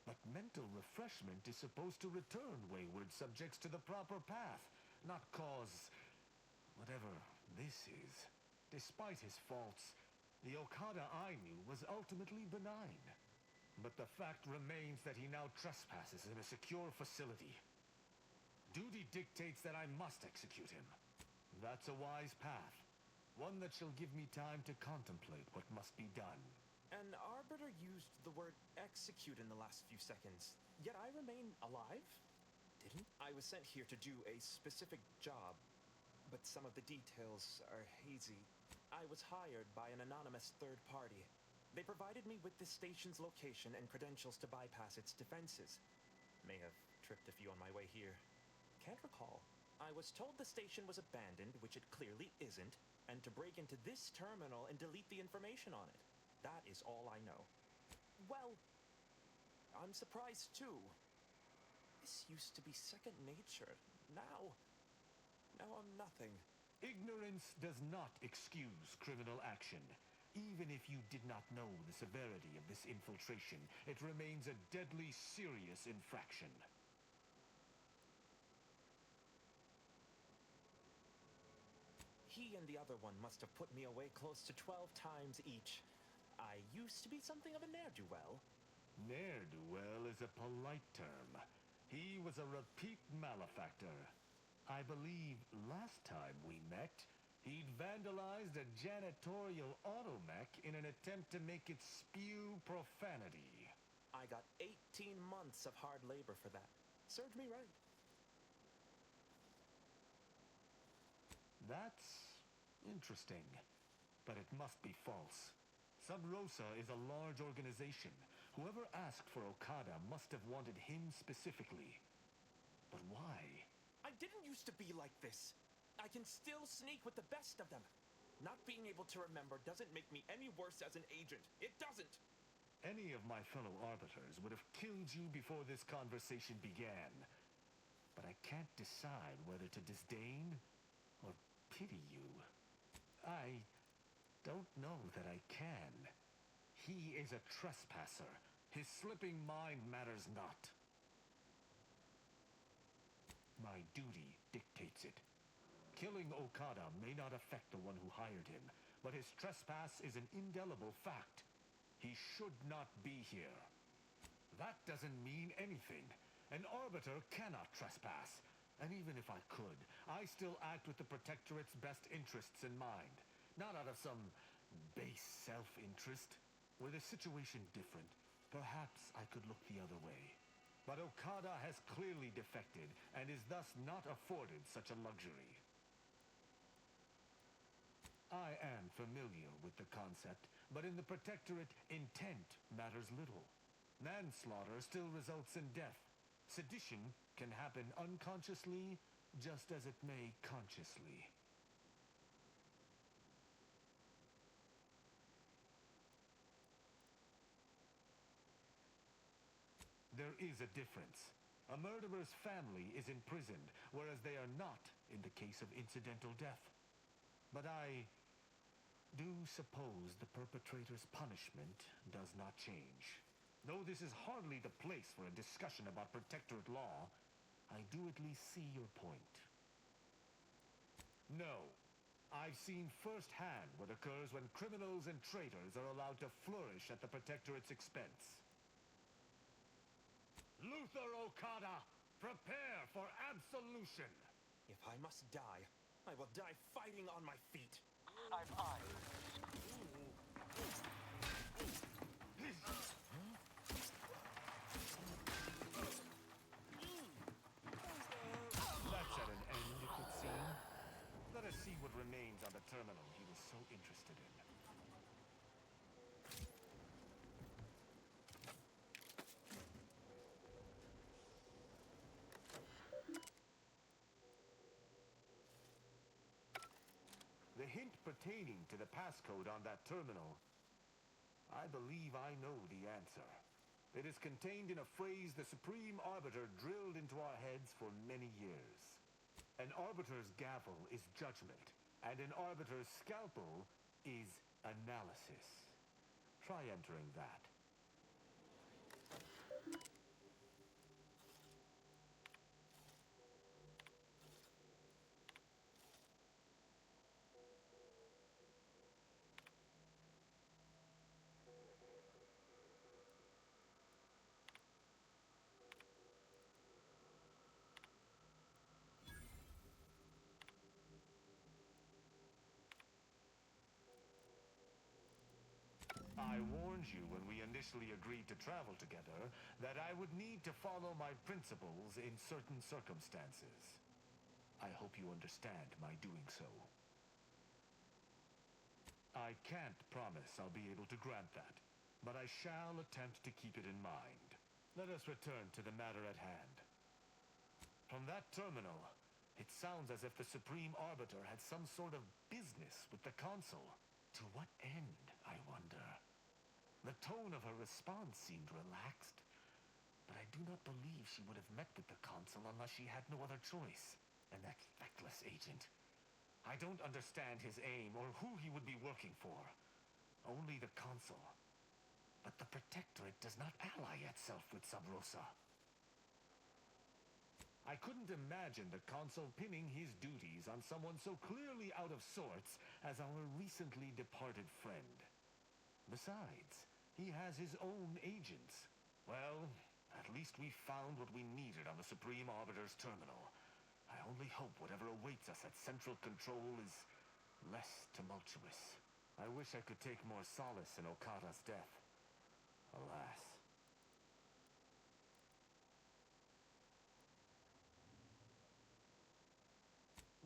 But mental refreshment is supposed to return wayward subjects to the proper path, not cause whatever this is. Despite his faults, the Okada I knew was ultimately benign. But the fact remains that he now trespasses in a secure facility. Duty dictates that I must execute him. That's a wise path. One that shall give me time to contemplate what must be done. An arbiter used the word execute in the last few seconds, yet I remain alive? Didn't? I was sent here to do a specific job, but some of the details are hazy. I was hired by an anonymous third party. They provided me with the station's location and credentials to bypass its defenses. May have tripped a few on my way here. Can't recall. I was told the station was abandoned, which it clearly isn't, and to break into this terminal and delete the information on it. That is all I know. Well, I'm surprised too. This used to be second nature. Now I'm nothing. Ignorance does not excuse criminal action. Even if you did not know the severity of this infiltration, it remains a deadly serious infraction. He and the other one must have put me away close to 12 times each. I used to be something of a ne'er-do-well. Ne'er-do-well is a polite term. He was a repeat malefactor. I believe last time we met, He'd vandalized a janitorial automech in an attempt to make it spew profanity. I got 18 months of hard labor for that. Served me right. That's interesting, but it must be false. Sub Rosa is a large organization. Whoever asked for Okada must have wanted him specifically. But why? I didn't used to be like this. I can still sneak with the best of them. Not being able to remember doesn't make me any worse as an agent. It doesn't. Any of my fellow arbiters would have killed you before this conversation began. But I can't decide whether to disdain or pity you. I don't know that I can. He is a trespasser. His slipping mind matters not. My duty dictates it. Killing Okada may not affect the one who hired him, but his trespass is an indelible fact. He should not be here. That doesn't mean anything. An arbiter cannot trespass. And even if I could, I still act with the Protectorate's best interests in mind. Not out of some base self-interest. Were the situation different, perhaps I could look the other way. But Okada has clearly defected, and is thus not afforded such a luxury. I am familiar with the concept, but in the Protectorate, intent matters little. Manslaughter still results in death. Sedition can happen unconsciously, just as it may consciously. There is a difference. A murderer's family is imprisoned, whereas they are not in the case of incidental death. But I do suppose the perpetrator's punishment does not change. Though this is hardly the place for a discussion about Protectorate law, I do at least see your point. No. I've seen firsthand what occurs when criminals and traitors are allowed to flourish at the Protectorate's expense. Luther Okada, prepare for absolution! If I must die, I will die fighting on my feet. I've eyes. That's at an end, it would seem. Let us see what remains on the terminal he was so interested in. The hint pertaining to the passcode on that terminal, I believe I know the answer. It is contained in a phrase the Supreme Arbiter drilled into our heads for many years. An arbiter's gavel is judgment, and an arbiter's scalpel is analysis. Try entering that. I warned you when we initially agreed to travel together that I would need to follow my principles in certain circumstances. I hope you understand my doing so. I can't promise I'll be able to grant that, but I shall attempt to keep it in mind. Let us return to the matter at hand. From that terminal, it sounds as if the Supreme Arbiter had some sort of business with the Consul. To what end, I wonder? The tone of her response seemed relaxed, but I do not believe she would have met with the Consul unless she had no other choice. And that feckless agent. I don't understand his aim or who he would be working for. Only the Consul. But the Protectorate does not ally itself with Sub Rosa. I couldn't imagine the Consul pinning his duties on someone so clearly out of sorts as our recently departed friend. Besides, he has his own agents. Well, at least we found what we needed on the Supreme Arbiter's terminal. I only hope whatever awaits us at Central Control is less tumultuous. I wish I could take more solace in Okada's death. Alas.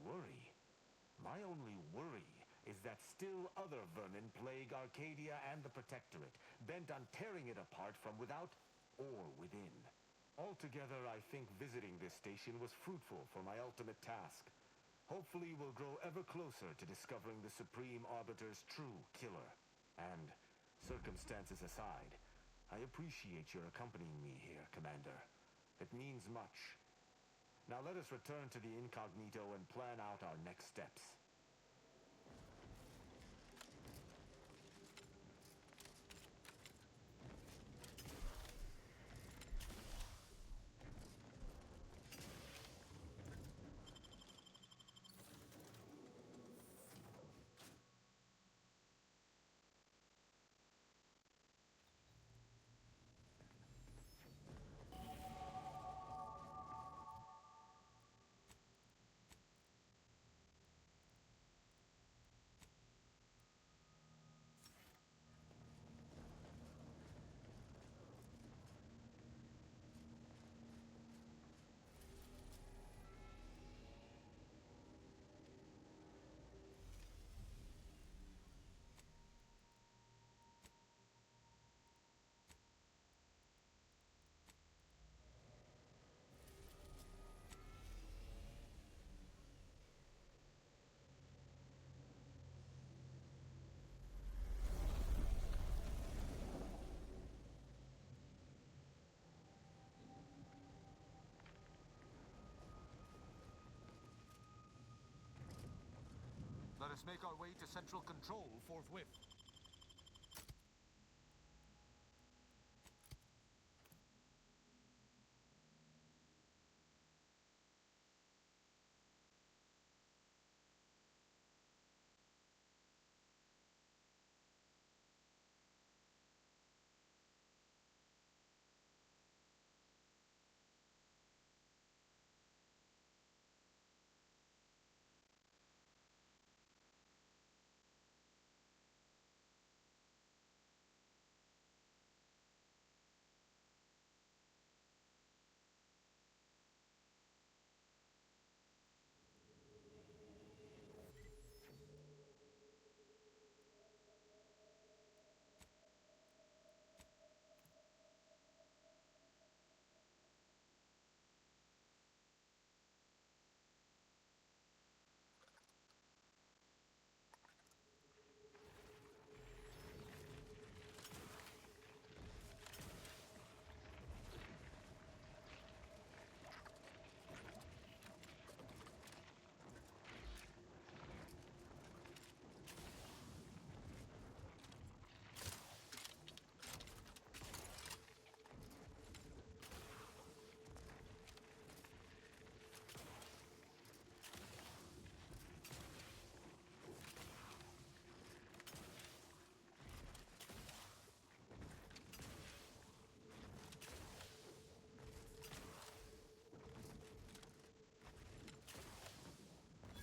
Worry? My only worry is that still other vermin plague Arcadia and the Protectorate, bent on tearing it apart from without or within. Altogether, I think visiting this station was fruitful for my ultimate task. Hopefully we'll grow ever closer to discovering the Supreme Arbiter's true killer. And, circumstances aside, I appreciate your accompanying me here, Commander. It means much. Now let us return to the incognito and plan out our next steps. Let us make our way to Central Control forthwith.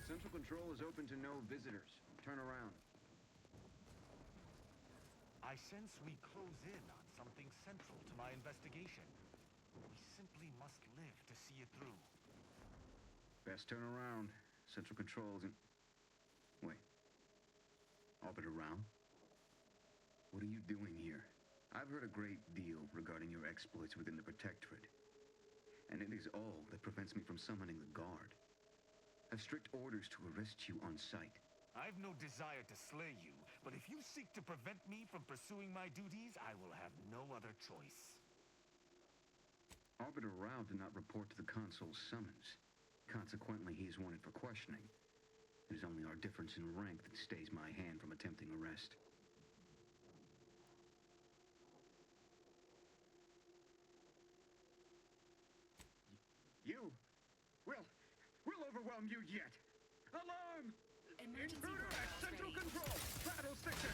Central Control is open to no visitors. Turn around. I sense we close in on something central to my investigation. We simply must live to see it through. Best turn around. Central Control isn't... Wait. Orbit around? What are you doing here? I've heard a great deal regarding your exploits within the Protectorate. And it is all that prevents me from summoning the Guard. I've strict orders to arrest you on sight. I've no desire to slay you, but if you seek to prevent me from pursuing my duties, I will have no other choice. Arbiter Rao did not report to the Consul's summons. Consequently, he is wanted for questioning. It is only our difference in rank that stays my hand from attempting arrest. You! We'll overwhelm you yet! Alarm! Intruder at Central Control! Battle sector!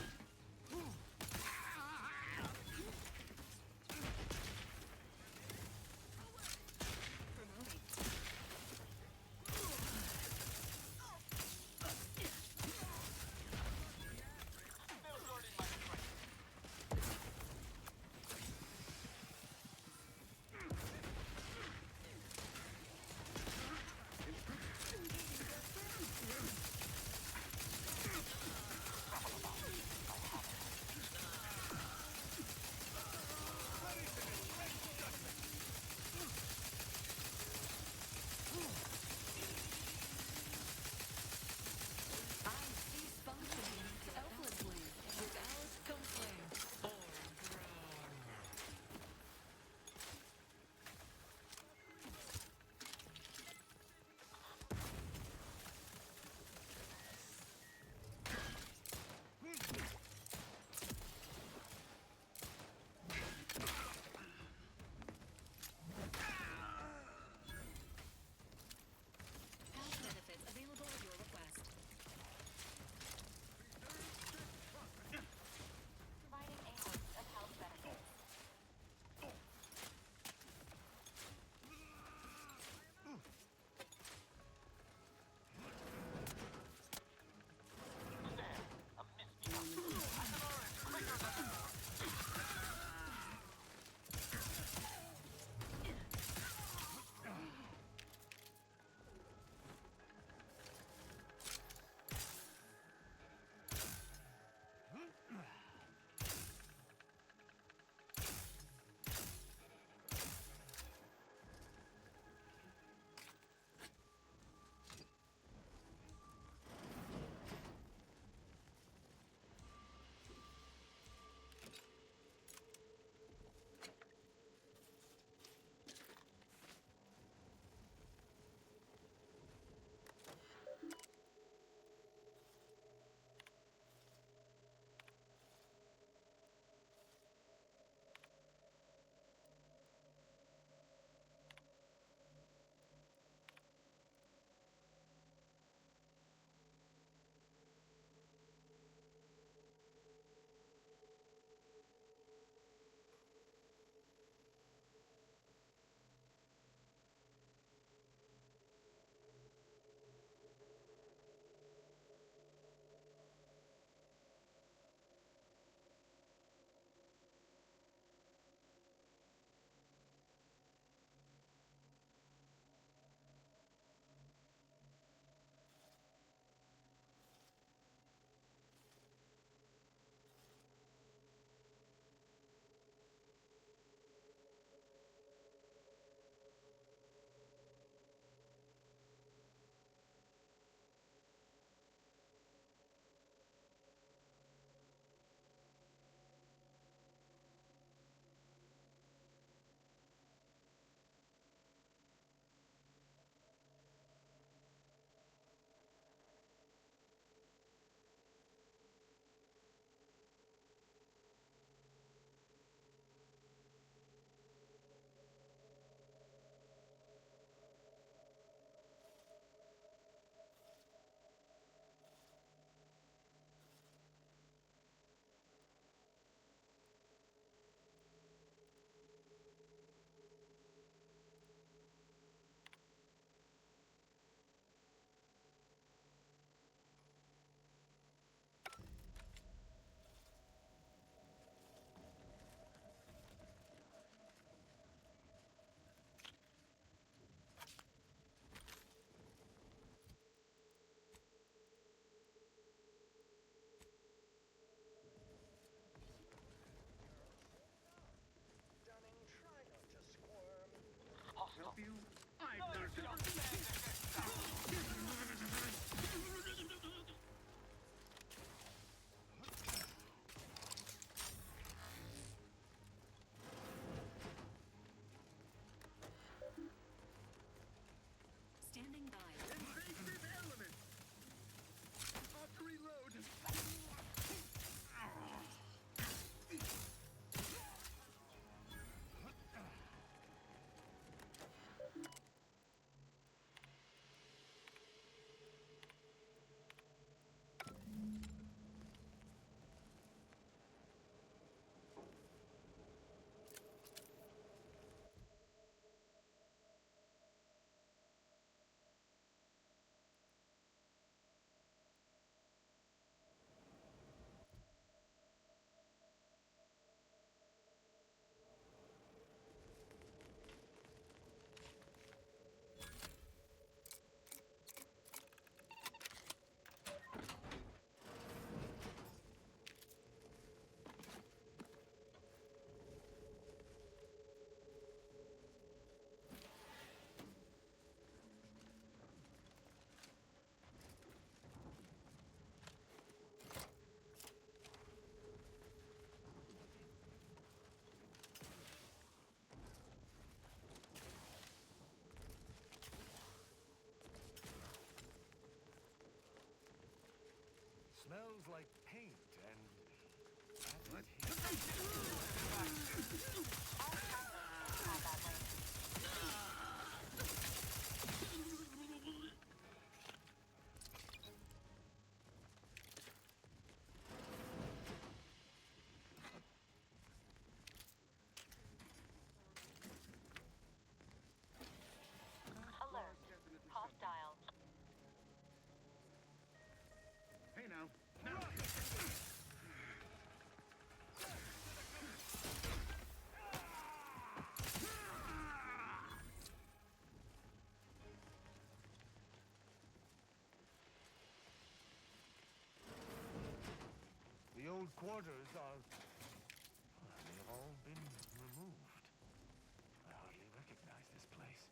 smells like paint and Alert. Hostile. Hey now. The old quarters are... they've all been removed. I hardly recognize this place.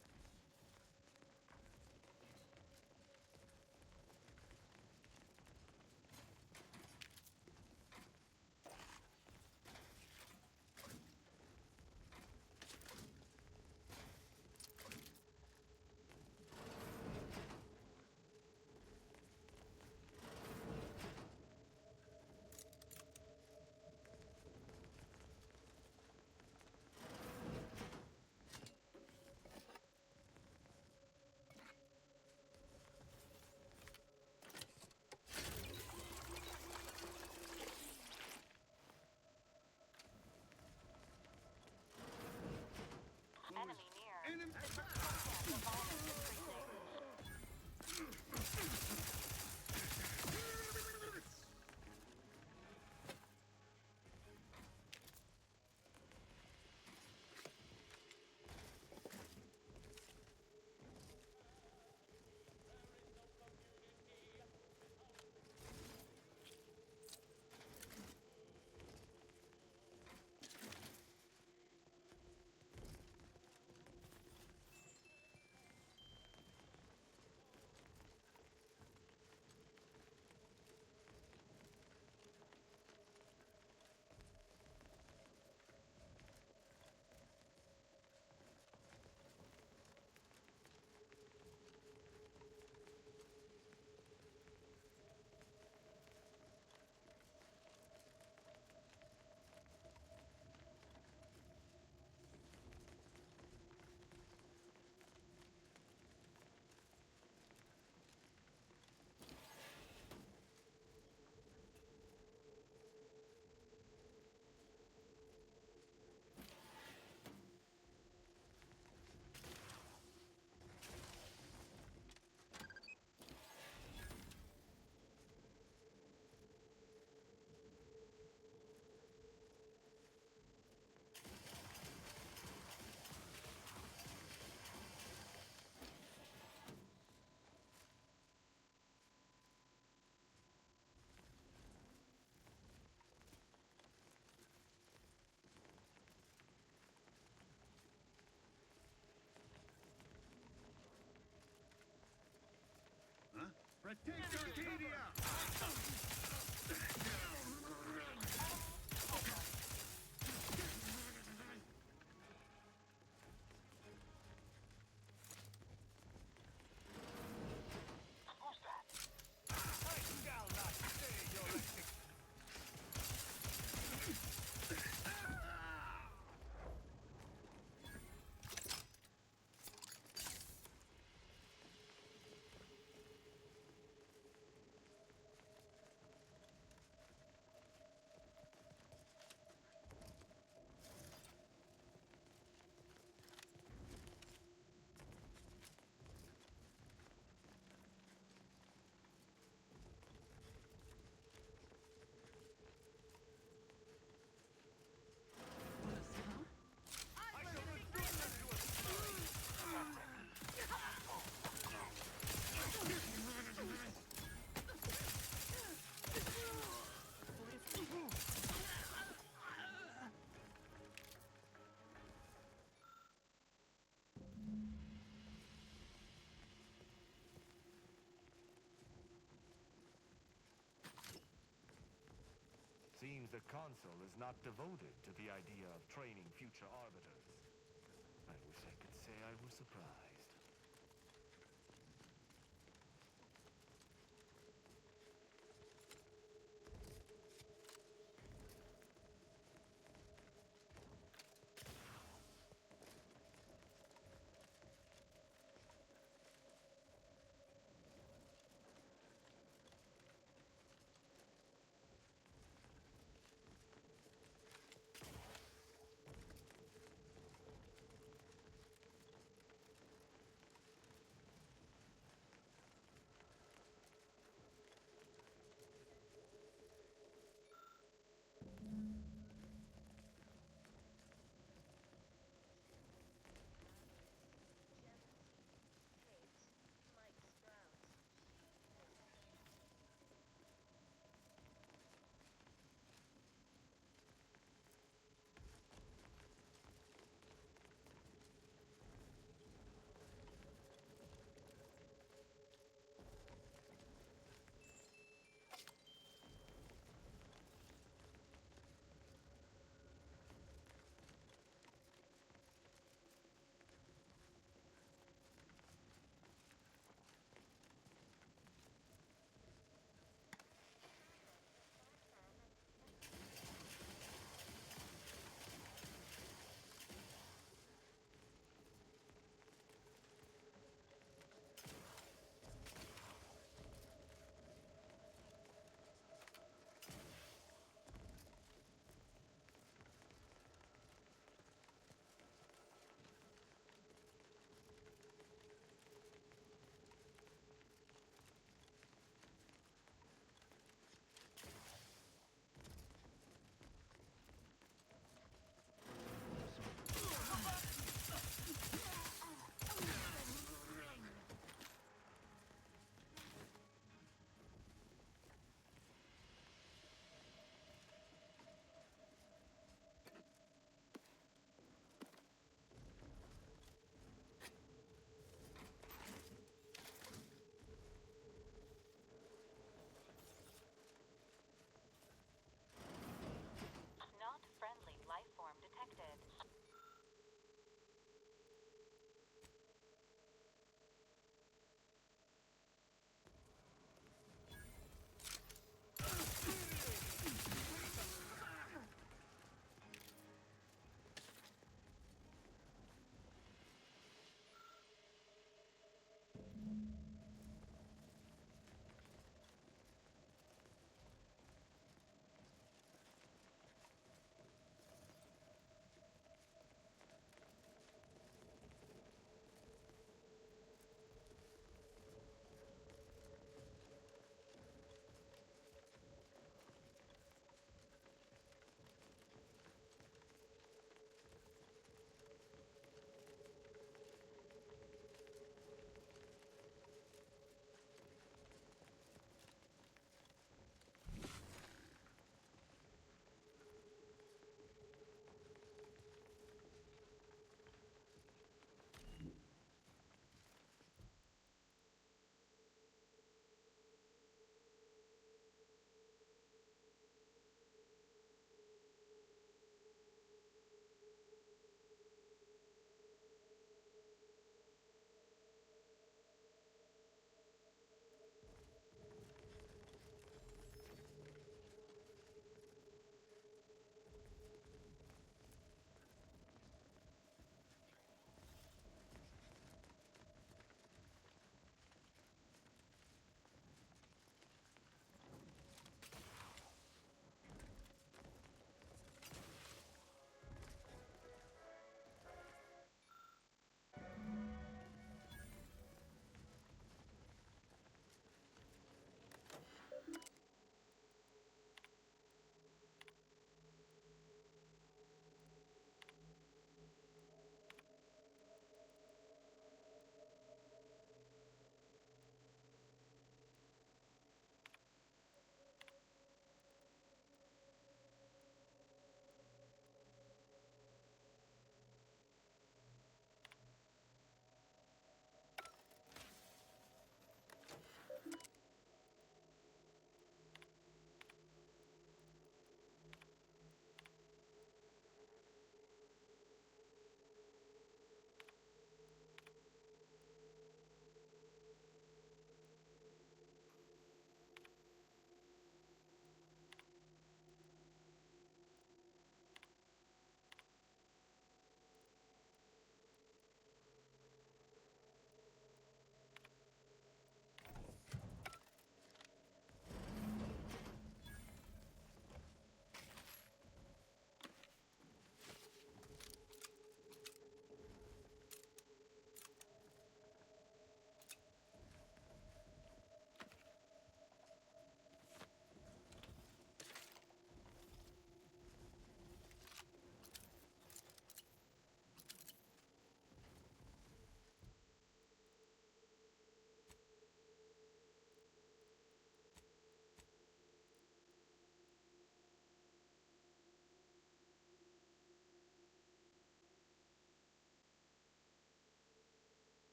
Enemy near. The circumstance of violence increasing. Protect Arcadia! Who's that? I shall not stay your Seems the Council is not devoted to the idea of training future arbiters. I wish I could say I was surprised.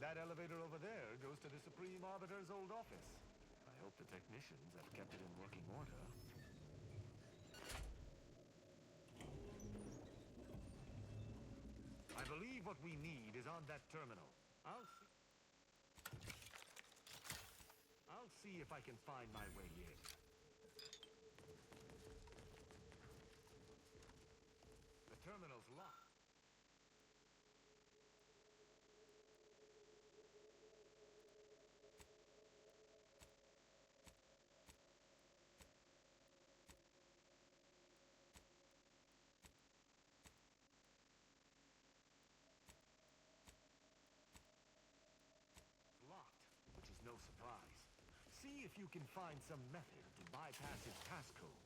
That elevator over there goes to the Supreme Arbiter's old office. I hope the technicians have kept it in working order. I believe what we need is on that terminal. I'll see if I can find my way in. The terminal's locked. Which is no surprise. See if you can find some method to bypass its passcode.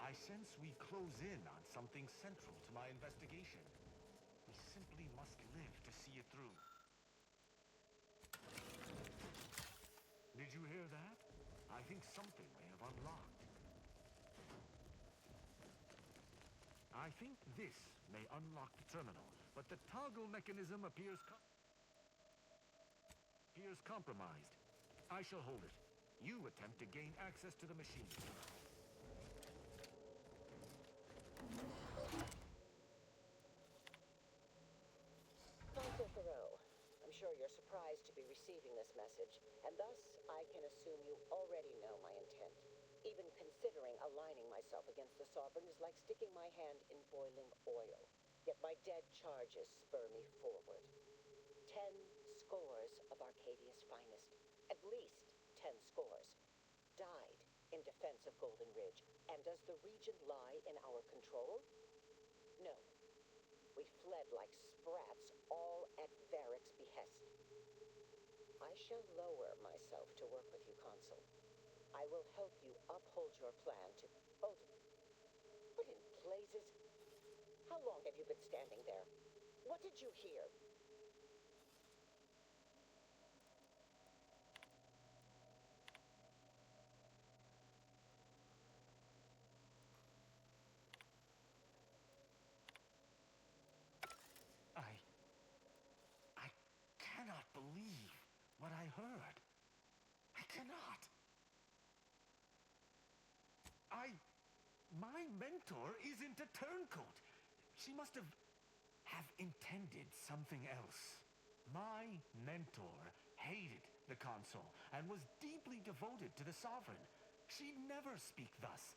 I sense we close in on something central to my investigation. We simply must live to see it through. Did you hear that? I think something may have unlocked. I think this may unlock the terminal, but the toggle mechanism appears compromised. I shall hold it. You attempt to gain access to the machine. I'm sure you're surprised to be receiving this message, and thus I can assume you already know my intent. Even considering aligning myself against the Sovereign is like sticking my hand in boiling oil. Yet my dead charges spur me forward. 10 scores of Arcadia's finest, at least 10 scores, died in defense of Golden Ridge. And does the region lie in our control? No. We fled like sprats, all at Varric's behest. I shall lower myself to work with you, Consul. I will help you uphold your plan to... Hold it. What in blazes? How long have you been standing there? What did you hear? I cannot believe what I heard. I cannot. My mentor isn't a turncoat. She must have intended something else. My mentor hated the Consul and was deeply devoted to the Sovereign. She'd never speak thus,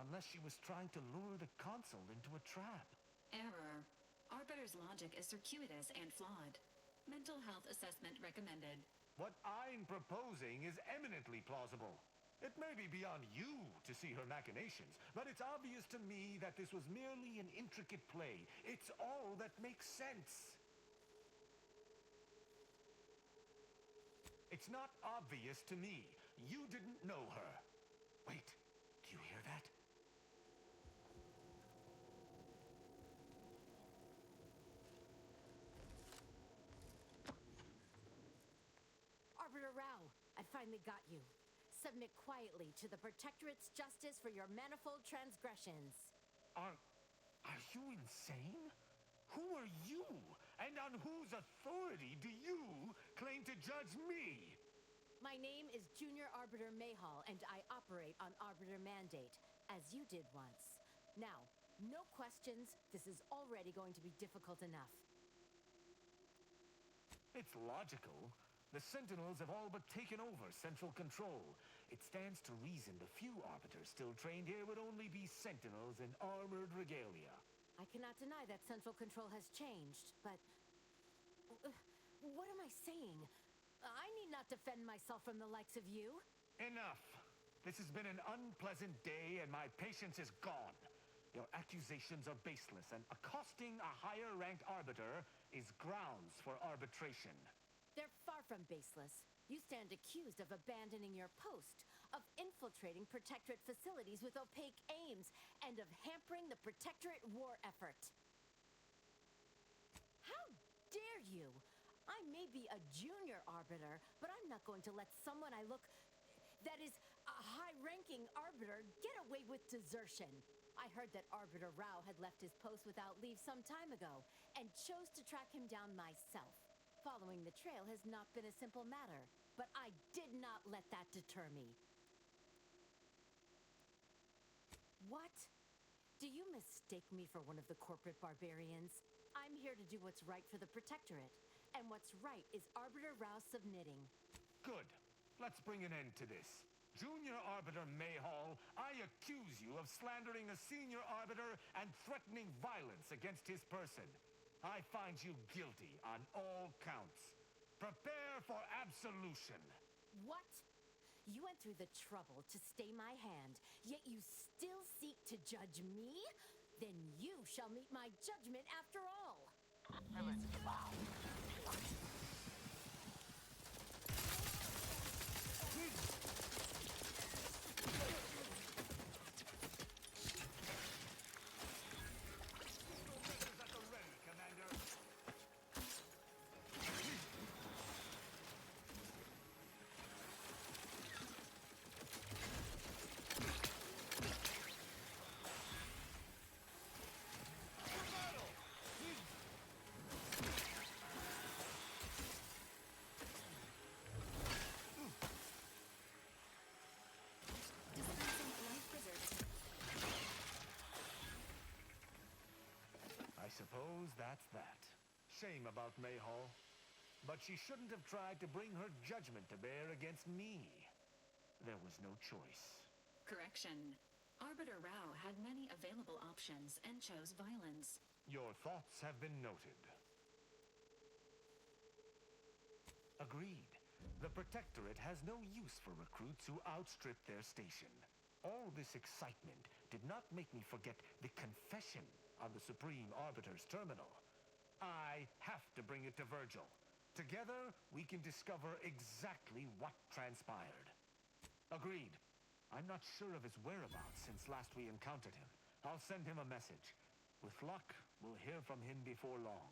unless she was trying to lure the Consul into a trap. Error. Arbiter's logic is circuitous and flawed. Mental health assessment recommended. What I'm proposing is eminently plausible. It may be beyond you to see her machinations, but it's obvious to me that this was merely an intricate play. It's all that makes sense. It's not obvious to me. You didn't know her. Wait, do you hear that? Arbiter Rao, I finally got you. Submit quietly to the Protectorate's justice for your manifold transgressions. Are you insane? Who are you? And on whose authority do you claim to judge me? My name is Junior Arbiter Mayhall, and I operate on Arbiter Mandate, as you did once. Now, no questions. This is already going to be difficult enough. It's logical. The Sentinels have all but taken over central control. It stands to reason the few Arbiters still trained here would only be Sentinels in armored regalia. I cannot deny that central control has changed, but... what am I saying? I need not defend myself from the likes of you. Enough! This has been an unpleasant day, and my patience is gone. Your accusations are baseless, and accosting a higher-ranked Arbiter is grounds for arbitration. They're far from baseless. You stand accused of abandoning your post, of infiltrating Protectorate facilities with opaque aims, and of hampering the Protectorate war effort. How dare you? I may be a junior Arbiter, but I'm not going to let someone that is a high-ranking Arbiter, get away with desertion. I heard that Arbiter Rao had left his post without leave some time ago, and chose to track him down myself. Following the trail has not been a simple matter, but I did not let that deter me. What? Do you mistake me for one of the corporate barbarians? I'm here to do what's right for the Protectorate, and what's right is Arbiter Rao submitting. Good. Let's bring an end to this. Junior Arbiter Mayhall, I accuse you of slandering a senior Arbiter and threatening violence against his person. I find you guilty on all counts. Prepare for absolution. What? You went through the trouble to stay my hand, yet you still seek to judge me? Then you shall meet my judgment after all. I suppose that's that. Shame about Mayhall. But she shouldn't have tried to bring her judgment to bear against me. There was no choice. Correction. Arbiter Rao had many available options and chose violence. Your thoughts have been noted. Agreed. The Protectorate has no use for recruits who outstrip their station. All this excitement did not make me forget the confession on the Supreme Arbiter's terminal. I have to bring it to Virgil. Together, we can discover exactly what transpired. Agreed. I'm not sure of his whereabouts since last we encountered him. I'll send him a message. With luck, we'll hear from him before long.